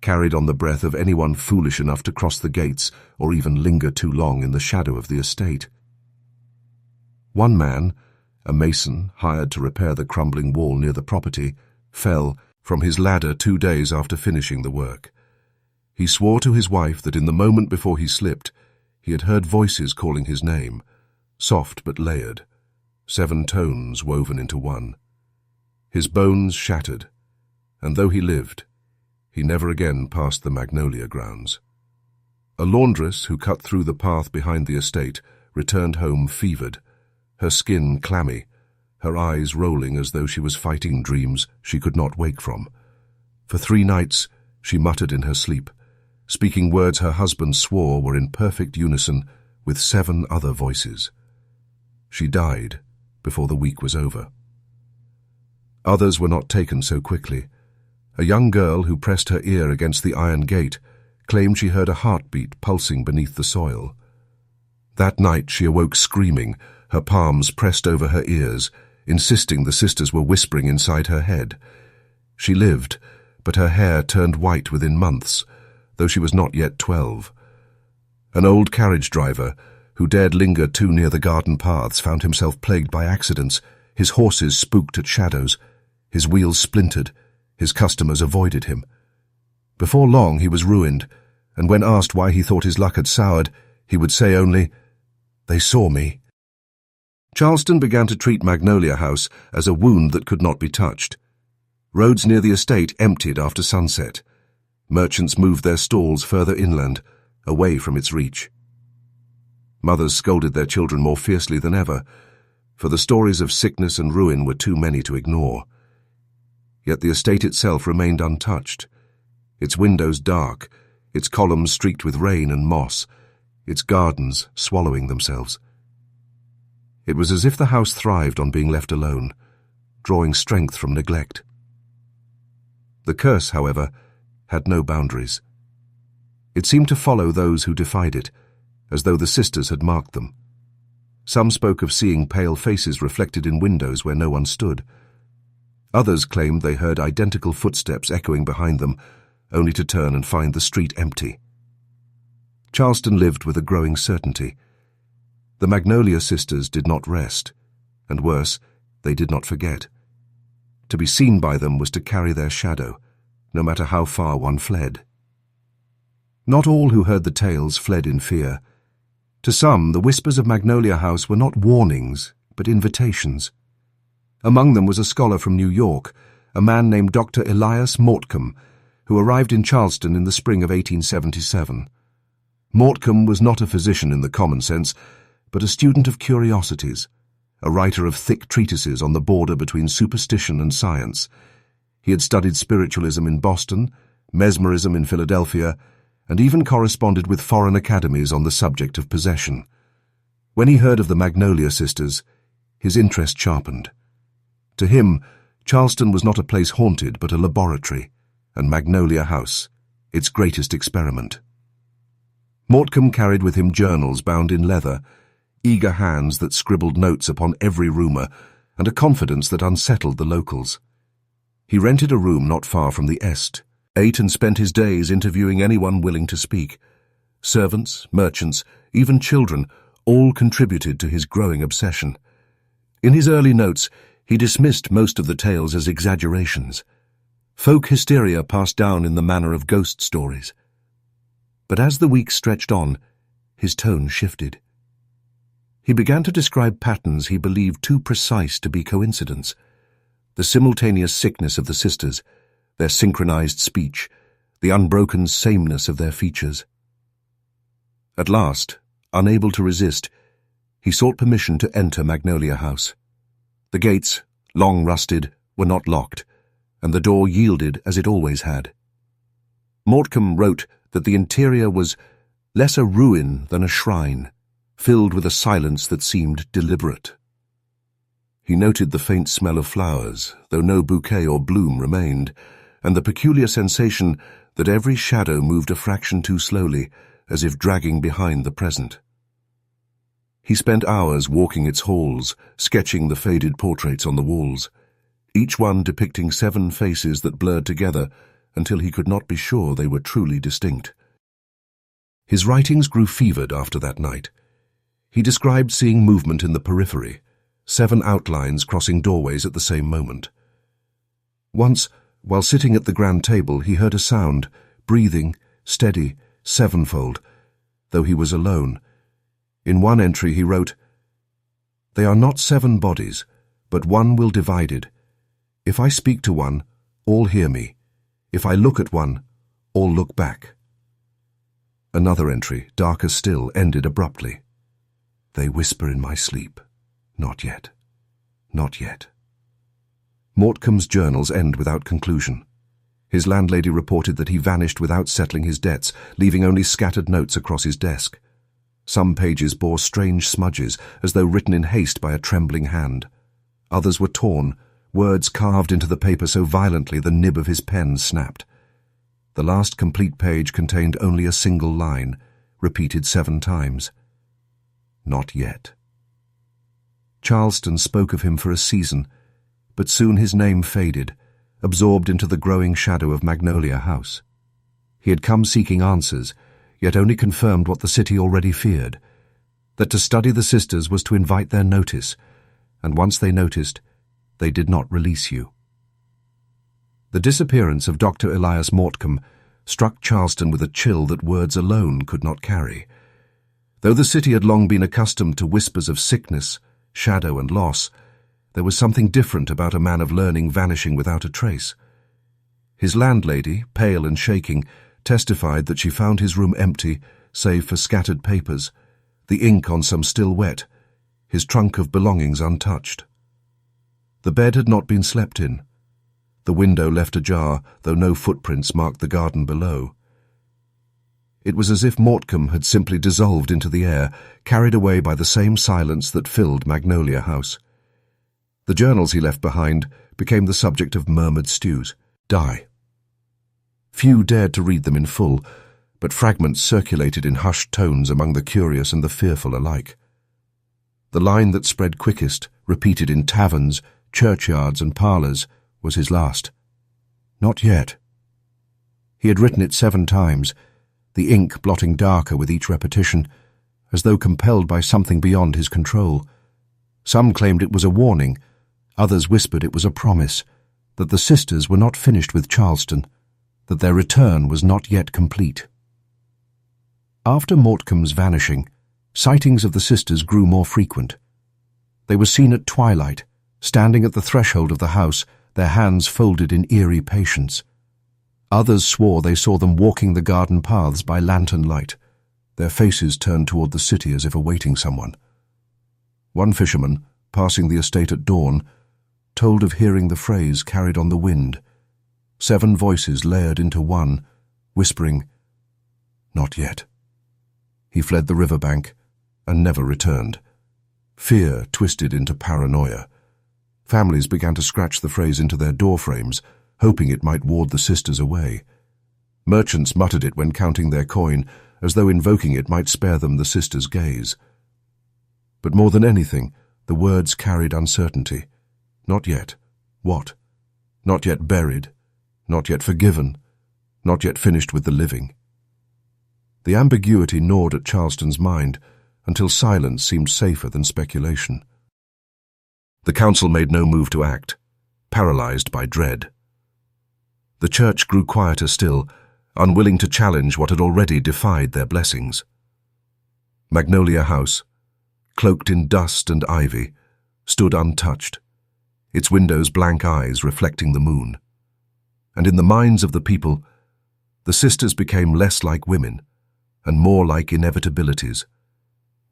carried on the breath of anyone foolish enough to cross the gates or even linger too long in the shadow of the estate. One man, a mason hired to repair the crumbling wall near the property, fell from his ladder 2 days after finishing the work. He swore to his wife that in the moment before he slipped, he had heard voices calling his name, soft but layered, 7 tones woven into one. His bones shattered, and though he lived, he never again passed the Magnolia grounds. A laundress who cut through the path behind the estate returned home fevered, her skin clammy, her eyes rolling as though she was fighting dreams she could not wake from. For 3 nights she muttered in her sleep, speaking words her husband swore were in perfect unison with 7 other voices. She died before the week was over. Others were not taken so quickly. A young girl who pressed her ear against the iron gate claimed she heard a heartbeat pulsing beneath the soil. That night she awoke screaming, her palms pressed over her ears, insisting the sisters were whispering inside her head. She lived, but her hair turned white within months, though she was not yet 12. An old carriage driver, who dared linger too near the garden paths, found himself plagued by accidents. His horses spooked at shadows, his wheels splintered, his customers avoided him. Before long he was ruined, and when asked why he thought his luck had soured, he would say only, "They saw me." Charleston began to treat Magnolia House as a wound that could not be touched. Roads near the estate emptied after sunset. Merchants moved their stalls further inland, away from its reach. Mothers scolded their children more fiercely than ever, for the stories of sickness and ruin were too many to ignore. Yet the estate itself remained untouched, its windows dark, its columns streaked with rain and moss, its gardens swallowing themselves. It was as if the house thrived on being left alone, drawing strength from neglect. The curse, however, had no boundaries. It seemed to follow those who defied it, as though the sisters had marked them. Some spoke of seeing pale faces reflected in windows where no one stood. Others claimed they heard identical footsteps echoing behind them, only to turn and find the street empty. Charleston lived with a growing certainty. The Magnolia sisters did not rest, and worse, they did not forget. To be seen by them was to carry their shadow, no matter how far one fled. Not all who heard the tales fled in fear. To some, the whispers of Magnolia House were not warnings, but invitations. Among them was a scholar from New York, a man named Dr. Elias Mortcomb, who arrived in Charleston in the spring of 1877. Mortcomb was not a physician in the common sense, but a student of curiosities, a writer of thick treatises on the border between superstition and science. He had studied spiritualism in Boston, mesmerism in Philadelphia, and even corresponded with foreign academies on the subject of possession. When he heard of the Magnolia sisters, his interest sharpened. To him, Charleston was not a place haunted but a laboratory, and Magnolia House, its greatest experiment. Mortcomb carried with him journals bound in leather, eager hands that scribbled notes upon every rumour, and a confidence that unsettled the locals. He rented a room not far from the Est, ate and spent his days interviewing anyone willing to speak. Servants, merchants, even children, all contributed to his growing obsession. In his early notes, he dismissed most of the tales as exaggerations. Folk hysteria passed down in the manner of ghost stories. But as the weeks stretched on, his tone shifted. He began to describe patterns he believed too precise to be coincidence. The simultaneous sickness of the sisters, their synchronized speech, the unbroken sameness of their features. At last, unable to resist, he sought permission to enter Magnolia House. The gates, long rusted, were not locked, and the door yielded as it always had. Mortcomb wrote that the interior was less a ruin than a shrine, filled with a silence that seemed deliberate. He noted the faint smell of flowers, though no bouquet or bloom remained, and the peculiar sensation that every shadow moved a fraction too slowly, as if dragging behind the present. He spent hours walking its halls, sketching the faded portraits on the walls, each one depicting 7 faces that blurred together until he could not be sure they were truly distinct. His writings grew fevered after that night. He described seeing movement in the periphery, 7 outlines crossing doorways at the same moment. Once, while sitting at the grand table, he heard a sound, breathing, steady, 7-fold, though he was alone. In one entry he wrote, "They are not 7 bodies, but one will divided. If I speak to one, all hear me. If I look at one, all look back." Another entry, darker still, ended abruptly. "They whisper in my sleep. Not yet. Not yet." Mortcomb's journals end without conclusion. His landlady reported that he vanished without settling his debts, leaving only scattered notes across his desk. Some pages bore strange smudges, as though written in haste by a trembling hand. Others were torn, words carved into the paper so violently the nib of his pen snapped. The last complete page contained only a single line, repeated 7 times. Not yet. Charleston spoke of him for a season, but soon his name faded, absorbed into the growing shadow of Magnolia House. He had come seeking answers, yet only confirmed what the city already feared, that to study the sisters was to invite their notice, and once they noticed, they did not release you. The disappearance of Dr. Elias Mortcomb struck Charleston with a chill that words alone could not carry. Though the city had long been accustomed to whispers of sickness, shadow and loss, there was something different about a man of learning vanishing without a trace. His landlady, pale and shaking, testified that she found his room empty, save for scattered papers, the ink on some still wet, his trunk of belongings untouched. The bed had not been slept in. The window left ajar, though no footprints marked the garden below. It was as if Mortcomb had simply dissolved into the air, carried away by the same silence that filled Magnolia House. The journals he left behind became the subject of murmured stews. Die. Few dared to read them in full, but fragments circulated in hushed tones among the curious and the fearful alike. The line that spread quickest, repeated in taverns, churchyards and parlours, was his last. Not yet. He had written it 7 times, the ink blotting darker with each repetition, as though compelled by something beyond his control. Some claimed it was a warning, others whispered it was a promise, that the sisters were not finished with Charleston, that their return was not yet complete. After Mortcomb's vanishing, sightings of the sisters grew more frequent. They were seen at twilight, standing at the threshold of the house, their hands folded in eerie patience. Others swore they saw them walking the garden paths by lantern light, their faces turned toward the city as if awaiting someone. One fisherman, passing the estate at dawn, told of hearing the phrase carried on the wind, 7 voices layered into one, whispering, "Not yet." He fled the riverbank and never returned. Fear twisted into paranoia. Families began to scratch the phrase into their doorframes, hoping it might ward the sisters away. Merchants muttered it when counting their coin, as though invoking it might spare them the sisters' gaze. But more than anything, the words carried uncertainty. Not yet. What? Not yet buried. Not yet forgiven. Not yet finished with the living. The ambiguity gnawed at Charleston's mind until silence seemed safer than speculation. The council made no move to act, paralyzed by dread. The church grew quieter still, unwilling to challenge what had already defied their blessings. Magnolia House, cloaked in dust and ivy, stood untouched, its windows blank eyes reflecting the moon. And in the minds of the people, the sisters became less like women and more like inevitabilities,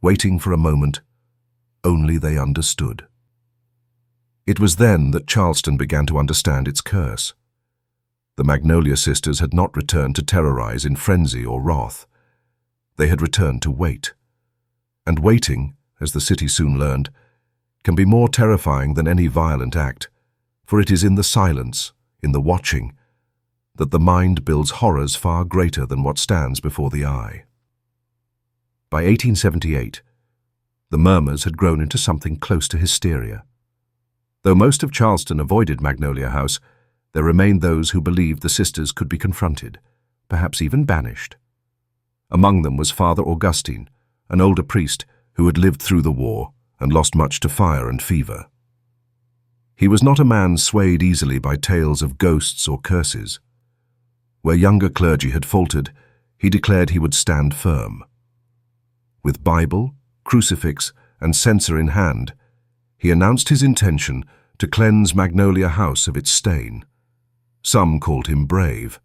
waiting for a moment only they understood. It was then that Charleston began to understand its curse. The Magnolia sisters had not returned to terrorize in frenzy or wrath. They had returned to wait. And waiting, as the city soon learned, can be more terrifying than any violent act, for it is in the silence, in the watching, that the mind builds horrors far greater than what stands before the eye. By 1878, the murmurs had grown into something close to hysteria. Though most of Charleston avoided Magnolia House, there remained those who believed the sisters could be confronted, perhaps even banished. Among them was Father Augustine, an older priest who had lived through the war and lost much to fire and fever. He was not a man swayed easily by tales of ghosts or curses. Where younger clergy had faltered, he declared he would stand firm. With Bible, crucifix, and censer in hand, he announced his intention to cleanse Magnolia House of its stain. Some called him brave.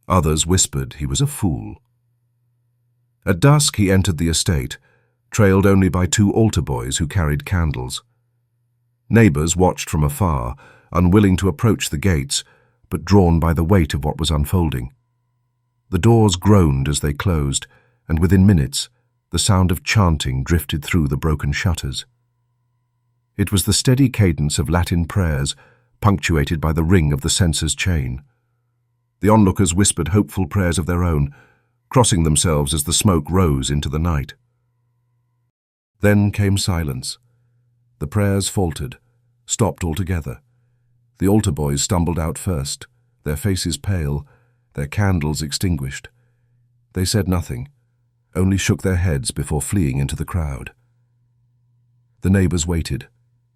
Others whispered he was a fool. At dusk he entered the estate, trailed only by 2 altar boys who carried candles. Neighbors watched from afar, unwilling to approach the gates, but drawn by the weight of what was unfolding. The doors groaned as they closed, and within minutes, the sound of chanting drifted through the broken shutters. It was the steady cadence of Latin prayers, punctuated by the ring of the censer's chain. The onlookers whispered hopeful prayers of their own, crossing themselves as the smoke rose into the night. Then came silence. The prayers faltered, stopped altogether. The altar boys stumbled out first, their faces pale, their candles extinguished. They said nothing, only shook their heads before fleeing into the crowd. The neighbors waited,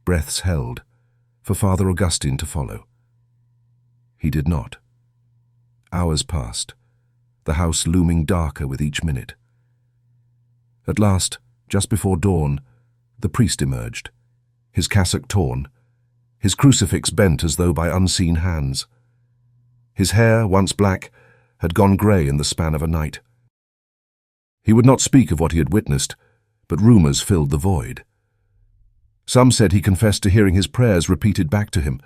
breaths held, for Father Augustine to follow. He did not. Hours passed, the house looming darker with each minute. At last, just before dawn, the priest emerged, his cassock torn, his crucifix bent as though by unseen hands. His hair, once black, had gone grey in the span of a night. He would not speak of what he had witnessed, but rumors filled the void. Some said he confessed to hearing his prayers repeated back to him,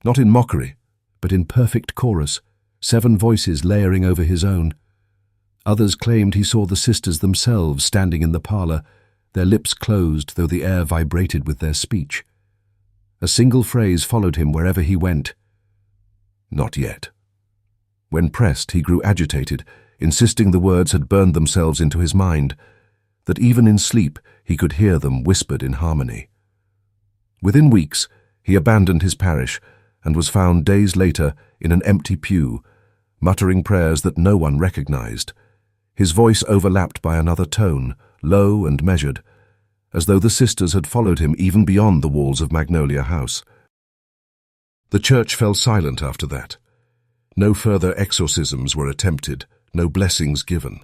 not in mockery, but in perfect chorus, 7 voices layering over his own. Others claimed he saw the sisters themselves standing in the parlor, their lips closed though the air vibrated with their speech. A single phrase followed him wherever he went. Not yet. When pressed, he grew agitated, insisting the words had burned themselves into his mind, that even in sleep he could hear them whispered in harmony. Within weeks, he abandoned his parish and was found days later in an empty pew, muttering prayers that no one recognized, his voice overlapped by another tone, low and measured, as though the sisters had followed him even beyond the walls of Magnolia House. The church fell silent after that. No further exorcisms were attempted, no blessings given.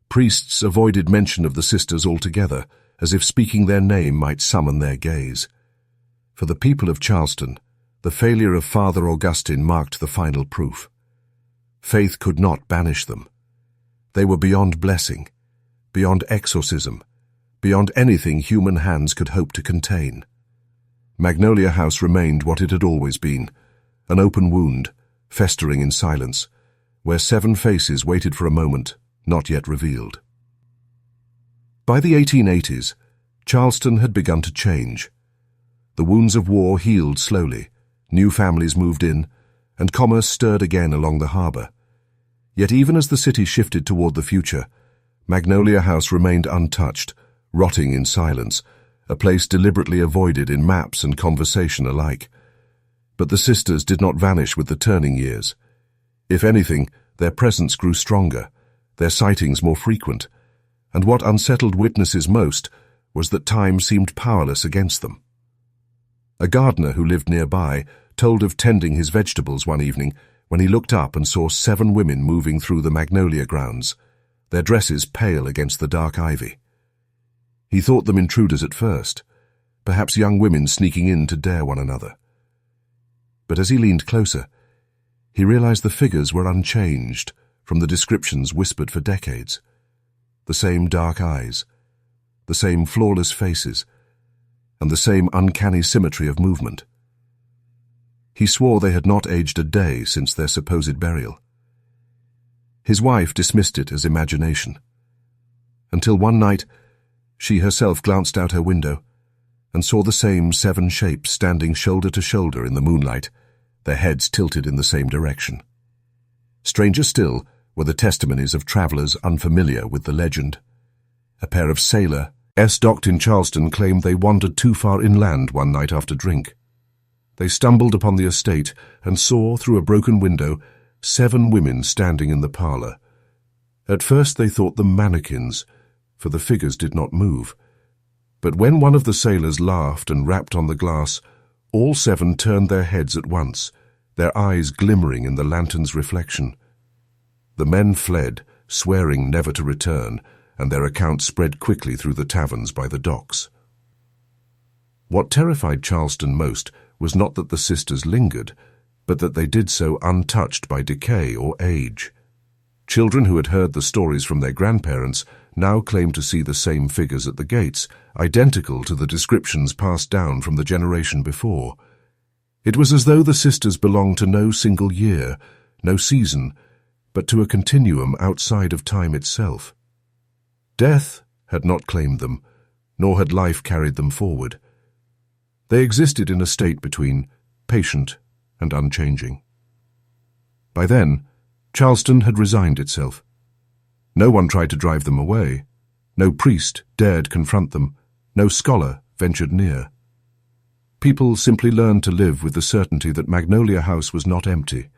Priests avoided mention of the sisters altogether, as if speaking their name might summon their gaze. For the people of Charleston, the failure of Father Augustine marked the final proof. Faith could not banish them. They were beyond blessing, beyond exorcism, beyond anything human hands could hope to contain. Magnolia House remained what it had always been, an open wound, festering in silence, where 7 faces waited for a moment not yet revealed. By the 1880s, Charleston had begun to change. The wounds of war healed slowly, new families moved in, and commerce stirred again along the harbor. Yet even as the city shifted toward the future, Magnolia House remained untouched, rotting in silence, a place deliberately avoided in maps and conversation alike. But the sisters did not vanish with the turning years. If anything, their presence grew stronger, their sightings more frequent, and what unsettled witnesses most was that time seemed powerless against them. A gardener who lived nearby told of tending his vegetables one evening when he looked up and saw 7 women moving through the magnolia grounds, their dresses pale against the dark ivy. He thought them intruders at first, perhaps young women sneaking in to dare one another. But as he leaned closer, he realized the figures were unchanged from the descriptions whispered for decades. The same dark eyes, the same flawless faces, and the same uncanny symmetry of movement. He swore they had not aged a day since their supposed burial. His wife dismissed it as imagination, until one night she herself glanced out her window and saw the same 7 shapes standing shoulder to shoulder in the moonlight, their heads tilted in the same direction. Stranger still were the testimonies of travelers unfamiliar with the legend. A pair of sailors docked in Charleston claimed they wandered too far inland one night after drink. They stumbled upon the estate and saw, through a broken window, 7 women standing in the parlor. At first they thought them mannequins, for the figures did not move. But when one of the sailors laughed and rapped on the glass, all 7 turned their heads at once, their eyes glimmering in the lantern's reflection. The men fled, swearing never to return, and their account spread quickly through the taverns by the docks. What terrified Charleston most was not that the sisters lingered, but that they did so untouched by decay or age. Children who had heard the stories from their grandparents now claimed to see the same figures at the gates, identical to the descriptions passed down from the generation before. It was as though the sisters belonged to no single year, no season, but to a continuum outside of time itself. Death had not claimed them, nor had life carried them forward. They existed in a state between patient and unchanging. By then, Charleston had resigned itself. No one tried to drive them away. No priest dared confront them. No scholar ventured near. People simply learned to live with the certainty that Magnolia House was not empty,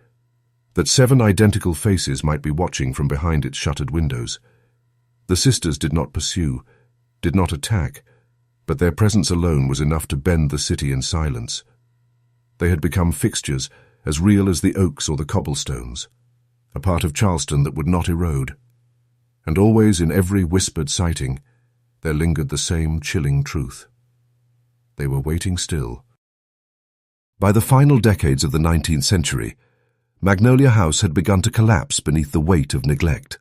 that 7 identical faces might be watching from behind its shuttered windows. The sisters did not pursue, did not attack, but their presence alone was enough to bend the city in silence. They had become fixtures as real as the oaks or the cobblestones, a part of Charleston that would not erode. And always in every whispered sighting, there lingered the same chilling truth. They were waiting still. By the final decades of the 19th century, Magnolia House had begun to collapse beneath the weight of neglect.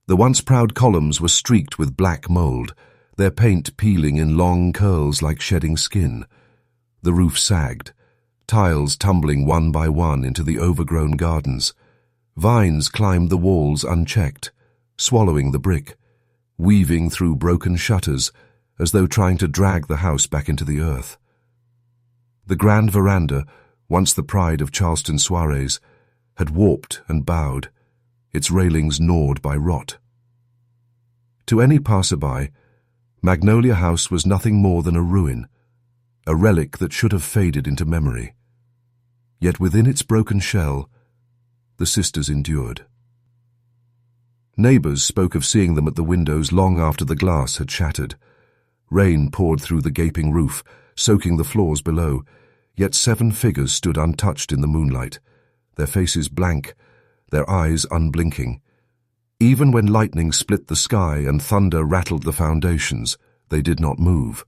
The once proud columns were streaked with black mold, their paint peeling in long curls like shedding skin. The roof sagged, tiles tumbling one by one into the overgrown gardens. Vines climbed the walls unchecked, swallowing the brick, weaving through broken shutters as though trying to drag the house back into the earth. The grand veranda, once the pride of Charleston soirees, had warped and bowed, its railings gnawed by rot. To any passerby, Magnolia House was nothing more than a ruin, a relic that should have faded into memory. Yet within its broken shell, the sisters endured. Neighbors spoke of seeing them at the windows long after the glass had shattered. Rain poured through the gaping roof, soaking the floors below, yet 7 figures stood untouched in the moonlight, their faces blank, their eyes unblinking. Even when lightning split the sky and thunder rattled the foundations, they did not move.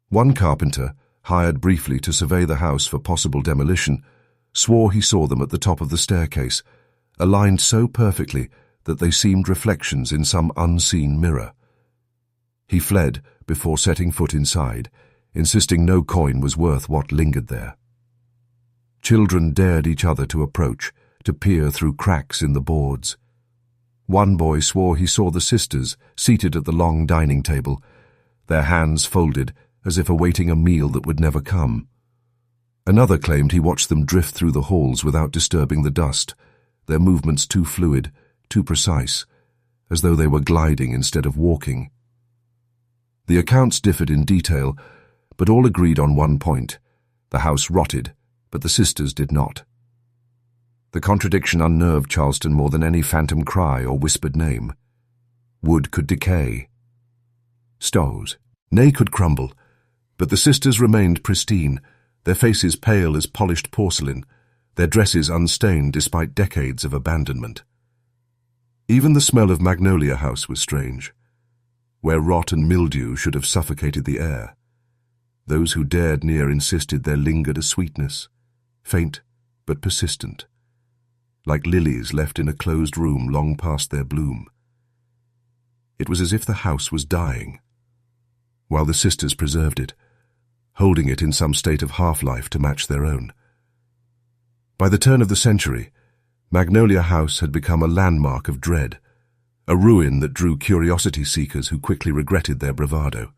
One carpenter, hired briefly to survey the house for possible demolition, swore he saw them at the top of the staircase, aligned so perfectly that they seemed reflections in some unseen mirror. He fled before setting foot inside, insisting no coin was worth what lingered there. Children dared each other to approach, to peer through cracks in the boards. One boy swore he saw the sisters seated at the long dining table, their hands folded as if awaiting a meal that would never come. Another claimed he watched them drift through the halls without disturbing the dust, their movements too fluid, too precise, as though they were gliding instead of walking. The accounts differed in detail, but all agreed on one point. The house rotted, but the sisters did not. The contradiction unnerved Charleston more than any phantom cry or whispered name. Wood could decay. Stoves, nay, could crumble, but the sisters remained pristine, their faces pale as polished porcelain, their dresses unstained despite decades of abandonment. Even the smell of Magnolia House was strange. Where rot and mildew should have suffocated the air, those who dared near insisted there lingered a sweetness, faint but persistent, like lilies left in a closed room long past their bloom. It was as if the house was dying, while the sisters preserved it, holding it in some state of half-life to match their own. By the turn of the century, Magnolia House had become a landmark of dread, a ruin that drew curiosity seekers who quickly regretted their bravado.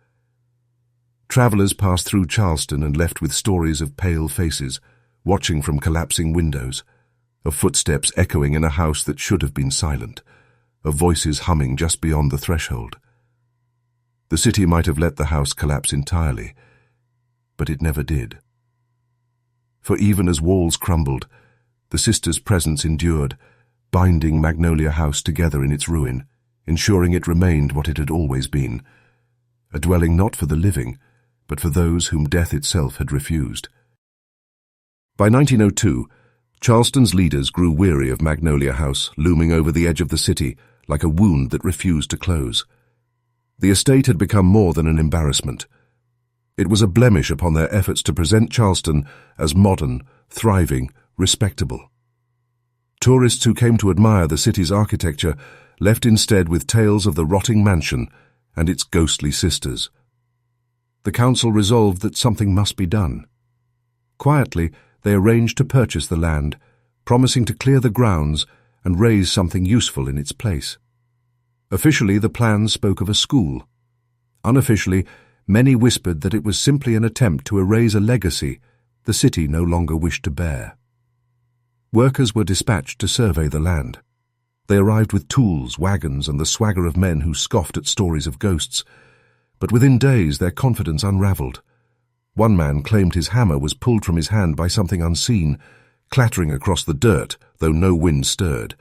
Travelers passed through Charleston and left with stories of pale faces, watching from collapsing windows, of footsteps echoing in a house that should have been silent, of voices humming just beyond the threshold. The city might have let the house collapse entirely, but it never did. For even as walls crumbled, the sisters' presence endured, binding Magnolia House together in its ruin, ensuring it remained what it had always been, a dwelling not for the living, but for those whom death itself had refused. By 1902, Charleston's leaders grew weary of Magnolia House looming over the edge of the city like a wound that refused to close. The estate had become more than an embarrassment. It was a blemish upon their efforts to present Charleston as modern, thriving, respectable. Tourists who came to admire the city's architecture left instead with tales of the rotting mansion and its ghostly sisters. The council resolved that something must be done. Quietly, they arranged to purchase the land, promising to clear the grounds and raise something useful in its place. Officially, the plan spoke of a school. Unofficially, many whispered that it was simply an attempt to erase a legacy the city no longer wished to bear. Workers were dispatched to survey the land. They arrived with tools, wagons, and the swagger of men who scoffed at stories of ghosts, but within days their confidence unraveled. One man claimed his hammer was pulled from his hand by something unseen, clattering across the dirt, though no wind stirred.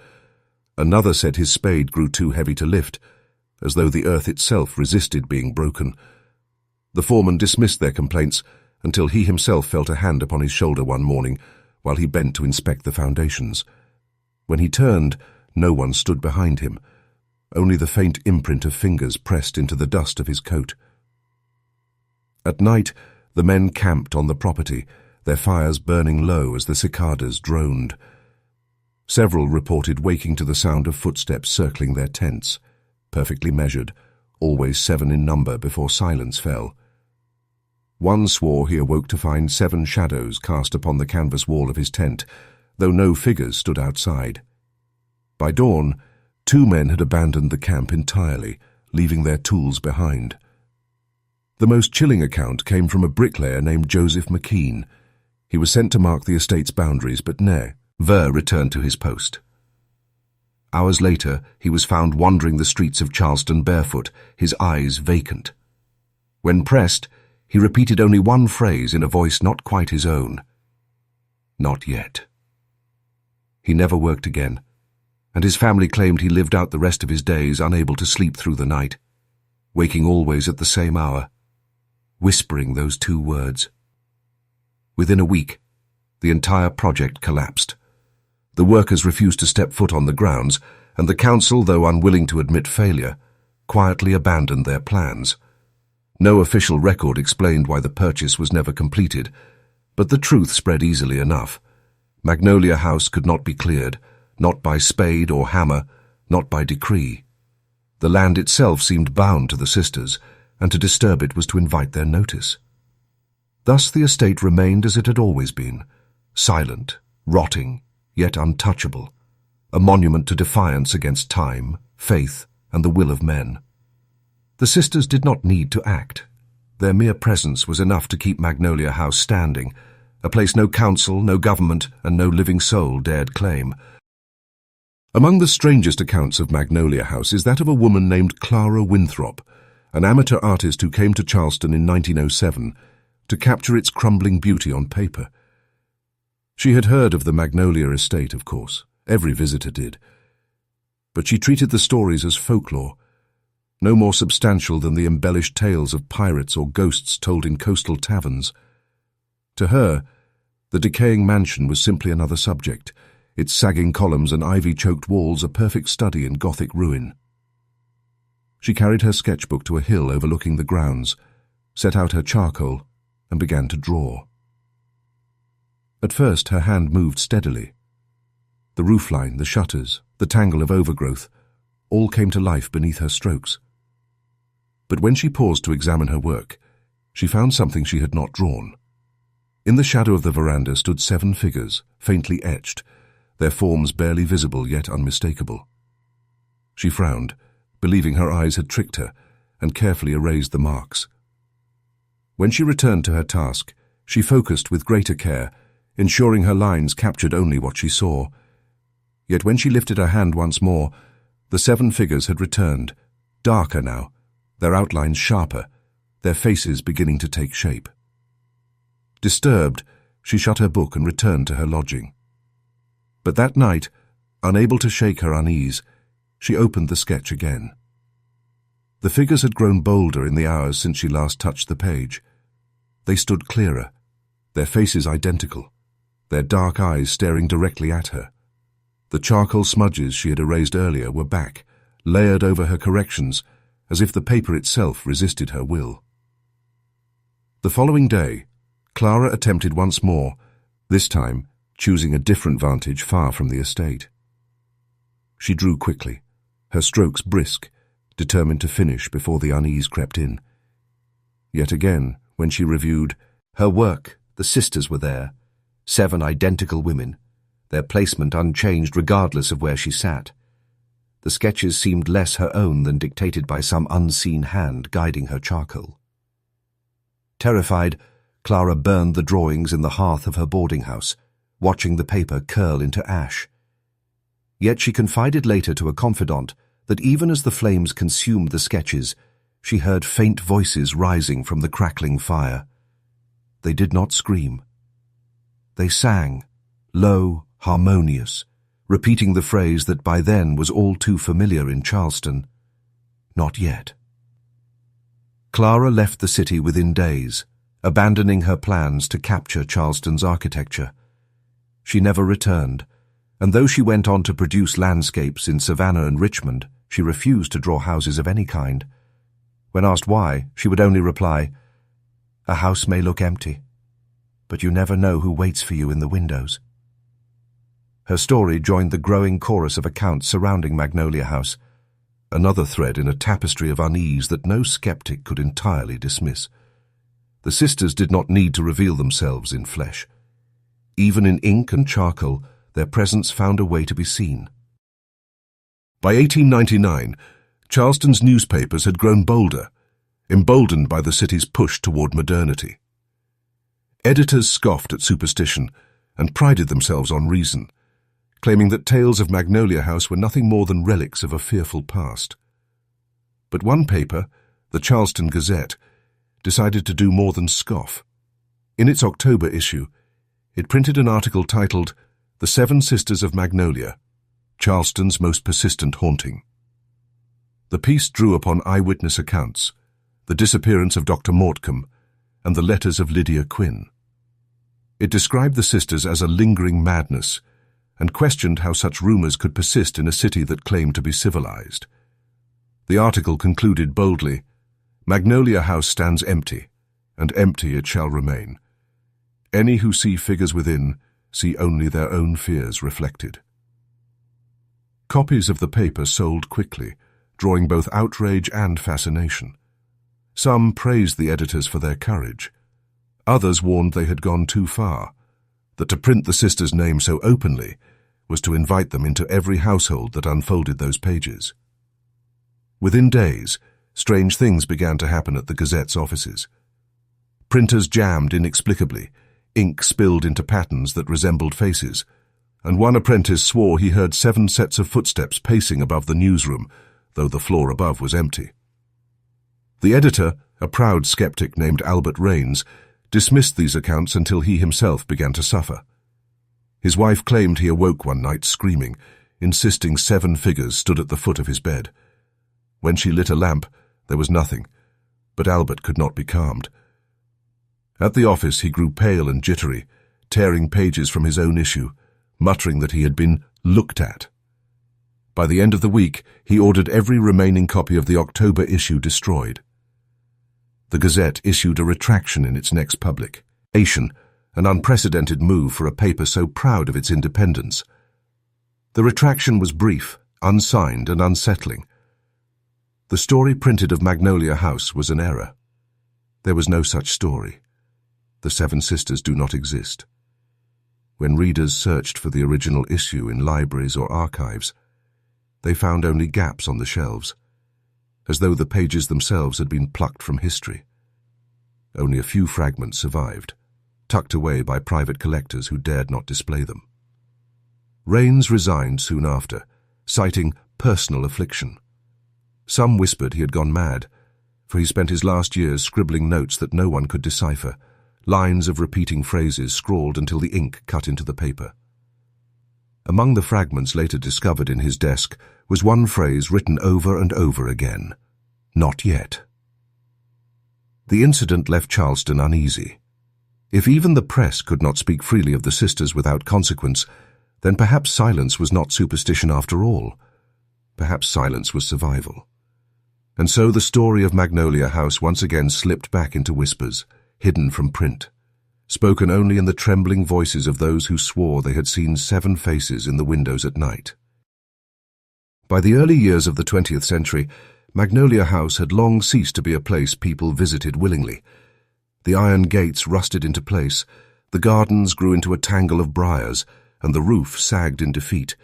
Another said his spade grew too heavy to lift, as though the earth itself resisted being broken. The foreman dismissed their complaints until he himself felt a hand upon his shoulder one morning while he bent to inspect the foundations. When he turned, no one stood behind him, only the faint imprint of fingers pressed into the dust of his coat. At night, the men camped on the property, their fires burning low as the cicadas droned. Several reported waking to the sound of footsteps circling their tents, perfectly measured, always 7 in number before silence fell. One swore he awoke to find 7 shadows cast upon the canvas wall of his tent, though no figures stood outside. By dawn, 2 men had abandoned the camp entirely, leaving their tools behind. The most chilling account came from a bricklayer named Joseph McKean. He was sent to mark the estate's boundaries, but never returned to his post. Hours later, he was found wandering the streets of Charleston barefoot, his eyes vacant. When pressed, he repeated only one phrase in a voice not quite his own. "Not yet." He never worked again, and his family claimed he lived out the rest of his days unable to sleep through the night, waking always at the same hour, whispering those 2 words. Within a week, the entire project collapsed. The workers refused to step foot on the grounds, and the council, though unwilling to admit failure, quietly abandoned their plans. No official record explained why the purchase was never completed, but the truth spread easily enough. Magnolia House could not be cleared, not by spade or hammer, not by decree. The land itself seemed bound to the sisters, and to disturb it was to invite their notice. Thus the estate remained as it had always been, silent, rotting, yet untouchable, a monument to defiance against time, faith, and the will of men. The sisters did not need to act. Their mere presence was enough to keep Magnolia House standing, a place no council, no government, and no living soul dared claim. Among the strangest accounts of Magnolia House is that of a woman named Clara Winthrop, an amateur artist who came to Charleston in 1907 to capture its crumbling beauty on paper. She had heard of the Magnolia estate, of course. Every visitor did. But she treated the stories as folklore, no more substantial than the embellished tales of pirates or ghosts told in coastal taverns. To her, the decaying mansion was simply another subject, its sagging columns and ivy-choked walls a perfect study in Gothic ruin. She carried her sketchbook to a hill overlooking the grounds, set out her charcoal, and began to draw. At first her hand moved steadily. The roofline, the shutters, the tangle of overgrowth, all came to life beneath her strokes. But when she paused to examine her work, she found something she had not drawn. In the shadow of the veranda stood 7 figures, faintly etched, their forms barely visible yet unmistakable. She frowned, believing her eyes had tricked her, and carefully erased the marks. When she returned to her task, she focused with greater care, ensuring her lines captured only what she saw. Yet when she lifted her hand once more, the 7 figures had returned, darker now, their outlines sharper, their faces beginning to take shape. Disturbed, she shut her book and returned to her lodging. But that night, unable to shake her unease, she opened the sketch again. The figures had grown bolder in the hours since she last touched the page. They stood clearer, their faces identical, their dark eyes staring directly at her. The charcoal smudges she had erased earlier were back, layered over her corrections, as if the paper itself resisted her will. The following day, Clara attempted once more, this time choosing a different vantage far from the estate. She drew quickly, her strokes brisk, determined to finish before the unease crept in. Yet again, when she reviewed her work, the sisters were there, 7 identical women, their placement unchanged regardless of where she sat. The sketches seemed less her own than dictated by some unseen hand guiding her charcoal. Terrified, Clara burned the drawings in the hearth of her boarding house, watching the paper curl into ash. Yet she confided later to a confidant that even as the flames consumed the sketches, she heard faint voices rising from the crackling fire. They did not scream. They sang, low, harmonious, repeating the phrase that by then was all too familiar in Charleston, "Not yet." Clara left the city within days, abandoning her plans to capture Charleston's architecture. She never returned, and though she went on to produce landscapes in Savannah and Richmond, she refused to draw houses of any kind. When asked why, she would only reply, "A house may look empty, but you never know who waits for you in the windows." Her story joined the growing chorus of accounts surrounding Magnolia House, another thread in a tapestry of unease that no skeptic could entirely dismiss. The sisters did not need to reveal themselves in flesh. Even in ink and charcoal, their presence found a way to be seen. By 1899, Charleston's newspapers had grown bolder, emboldened by the city's push toward modernity. Editors scoffed at superstition and prided themselves on reason, claiming that tales of Magnolia House were nothing more than relics of a fearful past. But one paper, the Charleston Gazette, decided to do more than scoff. In its October issue, it printed an article titled, "The 7 Sisters of Magnolia, Charleston's Most Persistent Haunting." The piece drew upon eyewitness accounts, the disappearance of Dr. Mortcombe, and the letters of Lydia Quinn. It described the sisters as a lingering madness and questioned how such rumors could persist in a city that claimed to be civilized. The article concluded boldly, "Magnolia House stands empty, and empty it shall remain. Any who see figures within see only their own fears reflected." Copies of the paper sold quickly, drawing both outrage and fascination. Some praised the editors for their courage. Others warned they had gone too far, that to print the sisters' name so openly was to invite them into every household that unfolded those pages. Within days, strange things began to happen at the Gazette's offices. Printers jammed inexplicably, ink spilled into patterns that resembled faces, and one apprentice swore he heard 7 sets of footsteps pacing above the newsroom, though the floor above was empty. The editor, a proud skeptic named Albert Raines, dismissed these accounts until he himself began to suffer. His wife claimed he awoke one night screaming, insisting 7 figures stood at the foot of his bed. When she lit a lamp, there was nothing, but Albert could not be calmed. At the office he grew pale and jittery, tearing pages from his own issue, muttering that he had been looked at. By the end of the week, he ordered every remaining copy of the October issue destroyed. The Gazette issued a retraction in its next publication, an unprecedented move for a paper so proud of its independence. The retraction was brief, unsigned, and unsettling. The story printed of Magnolia House was an error. There was no such story. The 7 sisters do not exist. When readers searched for the original issue in libraries or archives, they found only gaps on the shelves, as though the pages themselves had been plucked from history. Only a few fragments survived, tucked away by private collectors who dared not display them. Raines resigned soon after, citing personal affliction. Some whispered he had gone mad, for he spent his last years scribbling notes that no one could decipher, lines of repeating phrases scrawled until the ink cut into the paper. Among the fragments later discovered in his desk was one phrase written over and over again: "Not yet." The incident left Charleston uneasy. If even the press could not speak freely of the sisters without consequence, then perhaps silence was not superstition after all. Perhaps silence was survival. And so the story of Magnolia House once again slipped back into whispers, hidden from print, spoken only in the trembling voices of those who swore they had seen 7 faces in the windows at night. By the early years of the 20th century, Magnolia House had long ceased to be a place people visited willingly. The iron gates rusted into place, the gardens grew into a tangle of briars, and the roof sagged in defeat,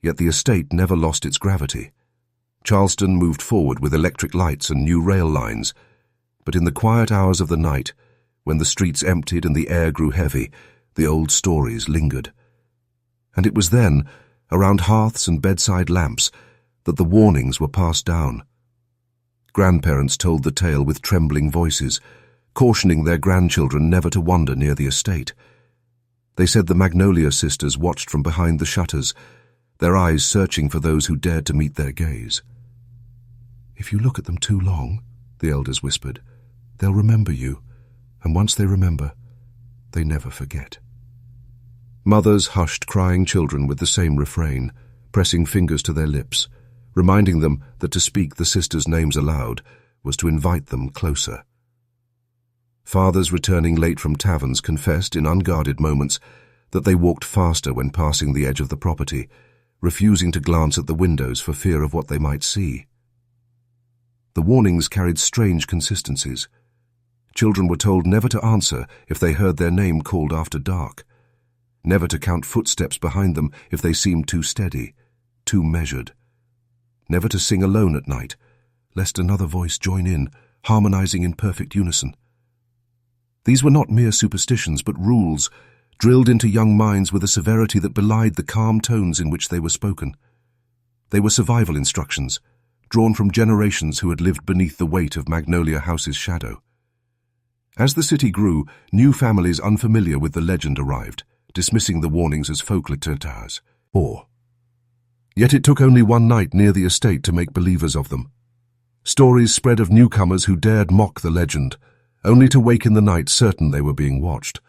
yet the estate never lost its gravity. Charleston moved forward with electric lights and new rail lines, but in the quiet hours of the night, when the streets emptied and the air grew heavy, the old stories lingered. And it was then, around hearths and bedside lamps, that the warnings were passed down. Grandparents told the tale with trembling voices, cautioning their grandchildren never to wander near the estate. They said the Magnolia sisters watched from behind the shutters, their eyes searching for those who dared to meet their gaze. "If you look at them too long," the elders whispered, "they'll remember you, and once they remember, they never forget." Mothers hushed crying children with the same refrain, pressing fingers to their lips, reminding them that to speak the sisters' names aloud was to invite them closer. Fathers returning late from taverns confessed in unguarded moments that they walked faster when passing the edge of the property, refusing to glance at the windows for fear of what they might see. The warnings carried strange consistencies. Children were told never to answer if they heard their name called after dark, never to count footsteps behind them if they seemed too steady, too measured, never to sing alone at night, lest another voice join in, harmonizing in perfect unison. These were not mere superstitions, but rules, drilled into young minds with a severity that belied the calm tones in which they were spoken. They were survival instructions, drawn from generations who had lived beneath the weight of Magnolia House's shadow. As the city grew, new families unfamiliar with the legend arrived, dismissing the warnings as folklore. Yet it took only one night near the estate to make believers of them. Stories spread of newcomers who dared mock the legend, only to wake in the night certain they were being watched.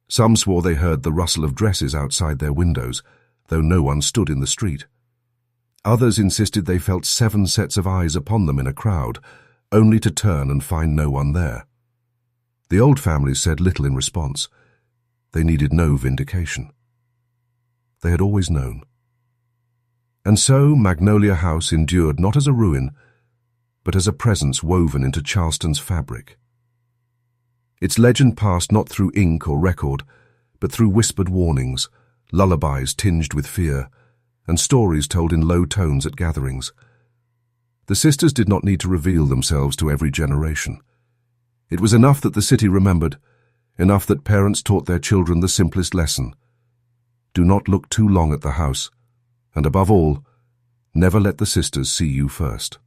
Some swore they heard the rustle of dresses outside their windows, though no one stood in the street. Others insisted they felt 7 sets of eyes upon them in a crowd, only to turn and find no one there. The old families said little in response. They needed no vindication. They had always known. And so Magnolia House endured not as a ruin, but as a presence woven into Charleston's fabric. Its legend passed not through ink or record, but through whispered warnings, lullabies tinged with fear, and stories told in low tones at gatherings. The sisters did not need to reveal themselves to every generation. It was enough that the city remembered, enough that parents taught their children the simplest lesson. Do not look too long at the house, and above all, never let the sisters see you first.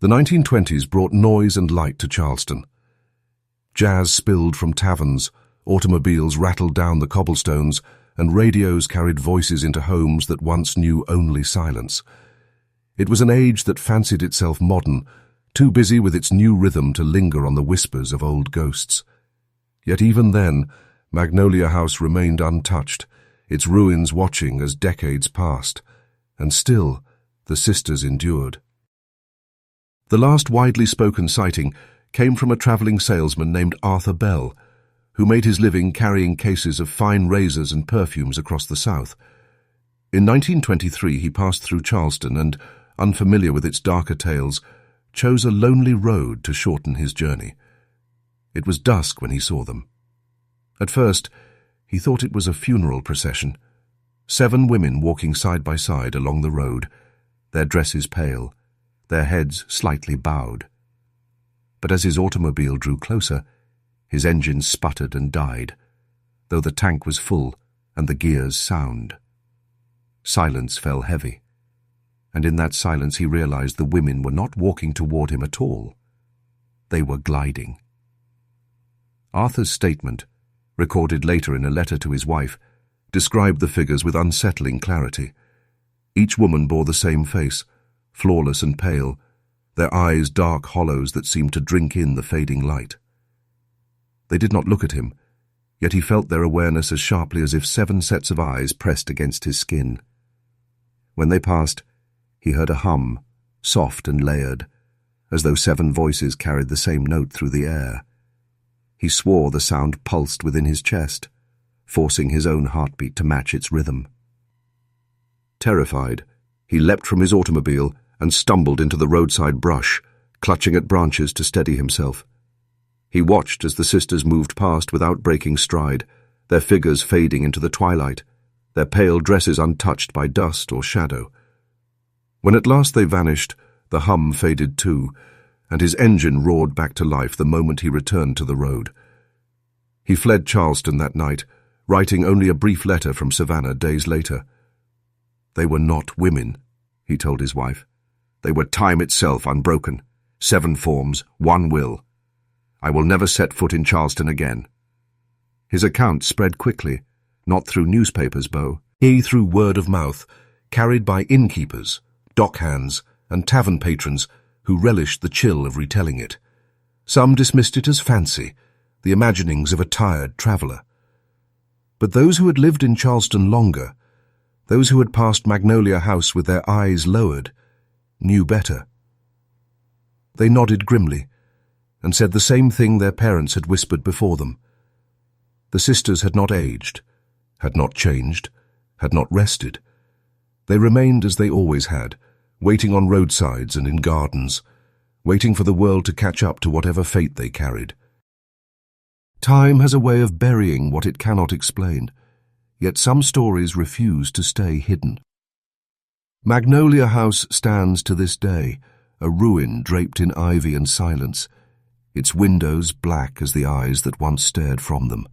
The 1920s brought noise and light to Charleston. Jazz spilled from taverns, automobiles rattled down the cobblestones, and radios carried voices into homes that once knew only silence. It was an age that fancied itself modern, too busy with its new rhythm to linger on the whispers of old ghosts. Yet even then, Magnolia House remained untouched, its ruins watching as decades passed, and still the sisters endured. The last widely spoken sighting came from a traveling salesman named Arthur Bell, who made his living carrying cases of fine razors and perfumes across the South. In 1923 he passed through Charleston and, unfamiliar with its darker tales, chose a lonely road to shorten his journey. It was dusk when he saw them. At first, he thought it was a funeral procession. 7 women walking side by side along the road, their dresses pale, their heads slightly bowed. But as his automobile drew closer, his engine sputtered and died, though the tank was full and the gears sound. Silence fell heavy, and in that silence he realized the women were not walking toward him at all. They were gliding. Arthur's statement, recorded later in a letter to his wife, described the figures with unsettling clarity. Each woman bore the same face, flawless and pale, their eyes dark hollows that seemed to drink in the fading light. They did not look at him, yet he felt their awareness as sharply as if 7 sets of eyes pressed against his skin. When they passed, he heard a hum, soft and layered, as though 7 voices carried the same note through the air. He swore the sound pulsed within his chest, forcing his own heartbeat to match its rhythm. Terrified, he leapt from his automobile and stumbled into the roadside brush, clutching at branches to steady himself. He watched as the sisters moved past without breaking stride, their figures fading into the twilight, their pale dresses untouched by dust or shadow. When at last they vanished, the hum faded too, and his engine roared back to life the moment he returned to the road. He fled Charleston that night, writing only a brief letter from Savannah days later. They were not women, he told his wife. They were time itself unbroken, 7 forms, 1 will. I will never set foot in Charleston again. His account spread quickly, not through newspapers, Beau, through word of mouth, carried by innkeepers, dockhands, and tavern patrons who relished the chill of retelling it. Some dismissed it as fancy, the imaginings of a tired traveller. But those who had lived in Charleston longer, those who had passed Magnolia House with their eyes lowered, knew better. They nodded grimly and said the same thing their parents had whispered before them. The sisters had not aged, had not changed, had not rested. They remained as they always had, waiting on roadsides and in gardens, waiting for the world to catch up to whatever fate they carried. Time has a way of burying what it cannot explain, yet some stories refuse to stay hidden. Magnolia House stands to this day, a ruin draped in ivy and silence, its windows black as the eyes that once stared from them.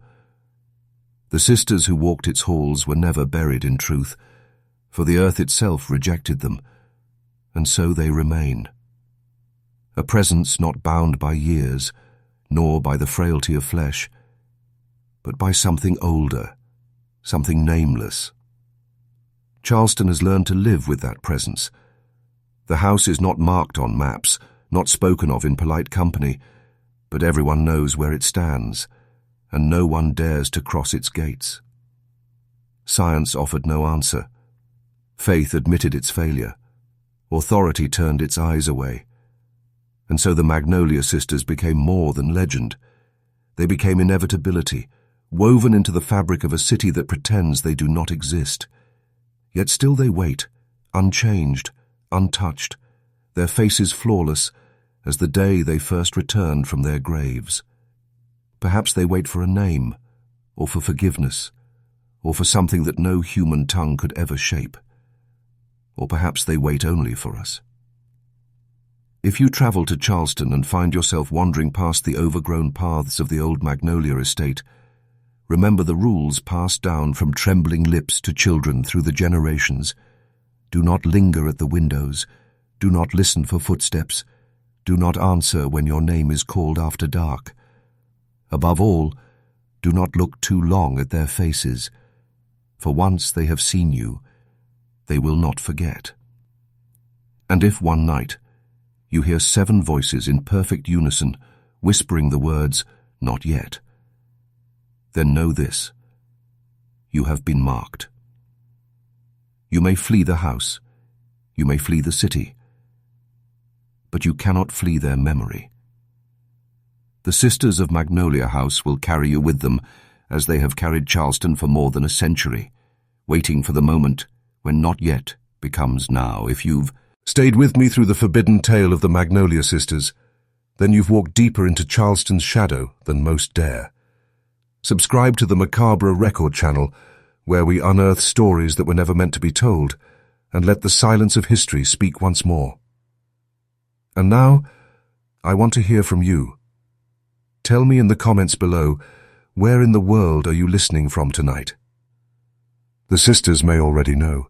The sisters who walked its halls were never buried in truth, for the earth itself rejected them, and so they remain. A presence not bound by years, nor by the frailty of flesh, but by something older, something nameless. Charleston has learned to live with that presence. The house is not marked on maps, not spoken of in polite company, but everyone knows where it stands, and no one dares to cross its gates. Science offered no answer. Faith admitted its failure. Authority turned its eyes away. And so the Magnolia sisters became more than legend. They became inevitability, woven into the fabric of a city that pretends they do not exist. Yet still they wait, unchanged, untouched, their faces flawless, as the day they first returned from their graves. Perhaps they wait for a name, or for forgiveness, or for something that no human tongue could ever shape. Or perhaps they wait only for us. If you travel to Charleston and find yourself wandering past the overgrown paths of the old Magnolia estate, remember the rules passed down from trembling lips to children through the generations. Do not linger at the windows. Do not listen for footsteps. Do not answer when your name is called after dark. Above all, do not look too long at their faces, for once they have seen you, they will not forget. And if one night you hear 7 voices in perfect unison whispering the words, "Not yet," then know this: you have been marked. You may flee the house, you may flee the city, but you cannot flee their memory. The sisters of Magnolia House will carry you with them, as they have carried Charleston for more than a century, waiting for the moment when not yet becomes now. If you've stayed with me through the forbidden tale of the Magnolia sisters, then you've walked deeper into Charleston's shadow than most dare. Subscribe to the Macabre Record channel, where we unearth stories that were never meant to be told, and let the silence of history speak once more. And now, I want to hear from you. Tell me in the comments below, where in the world are you listening from tonight? The sisters may already know,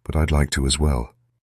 but I'd like to as well.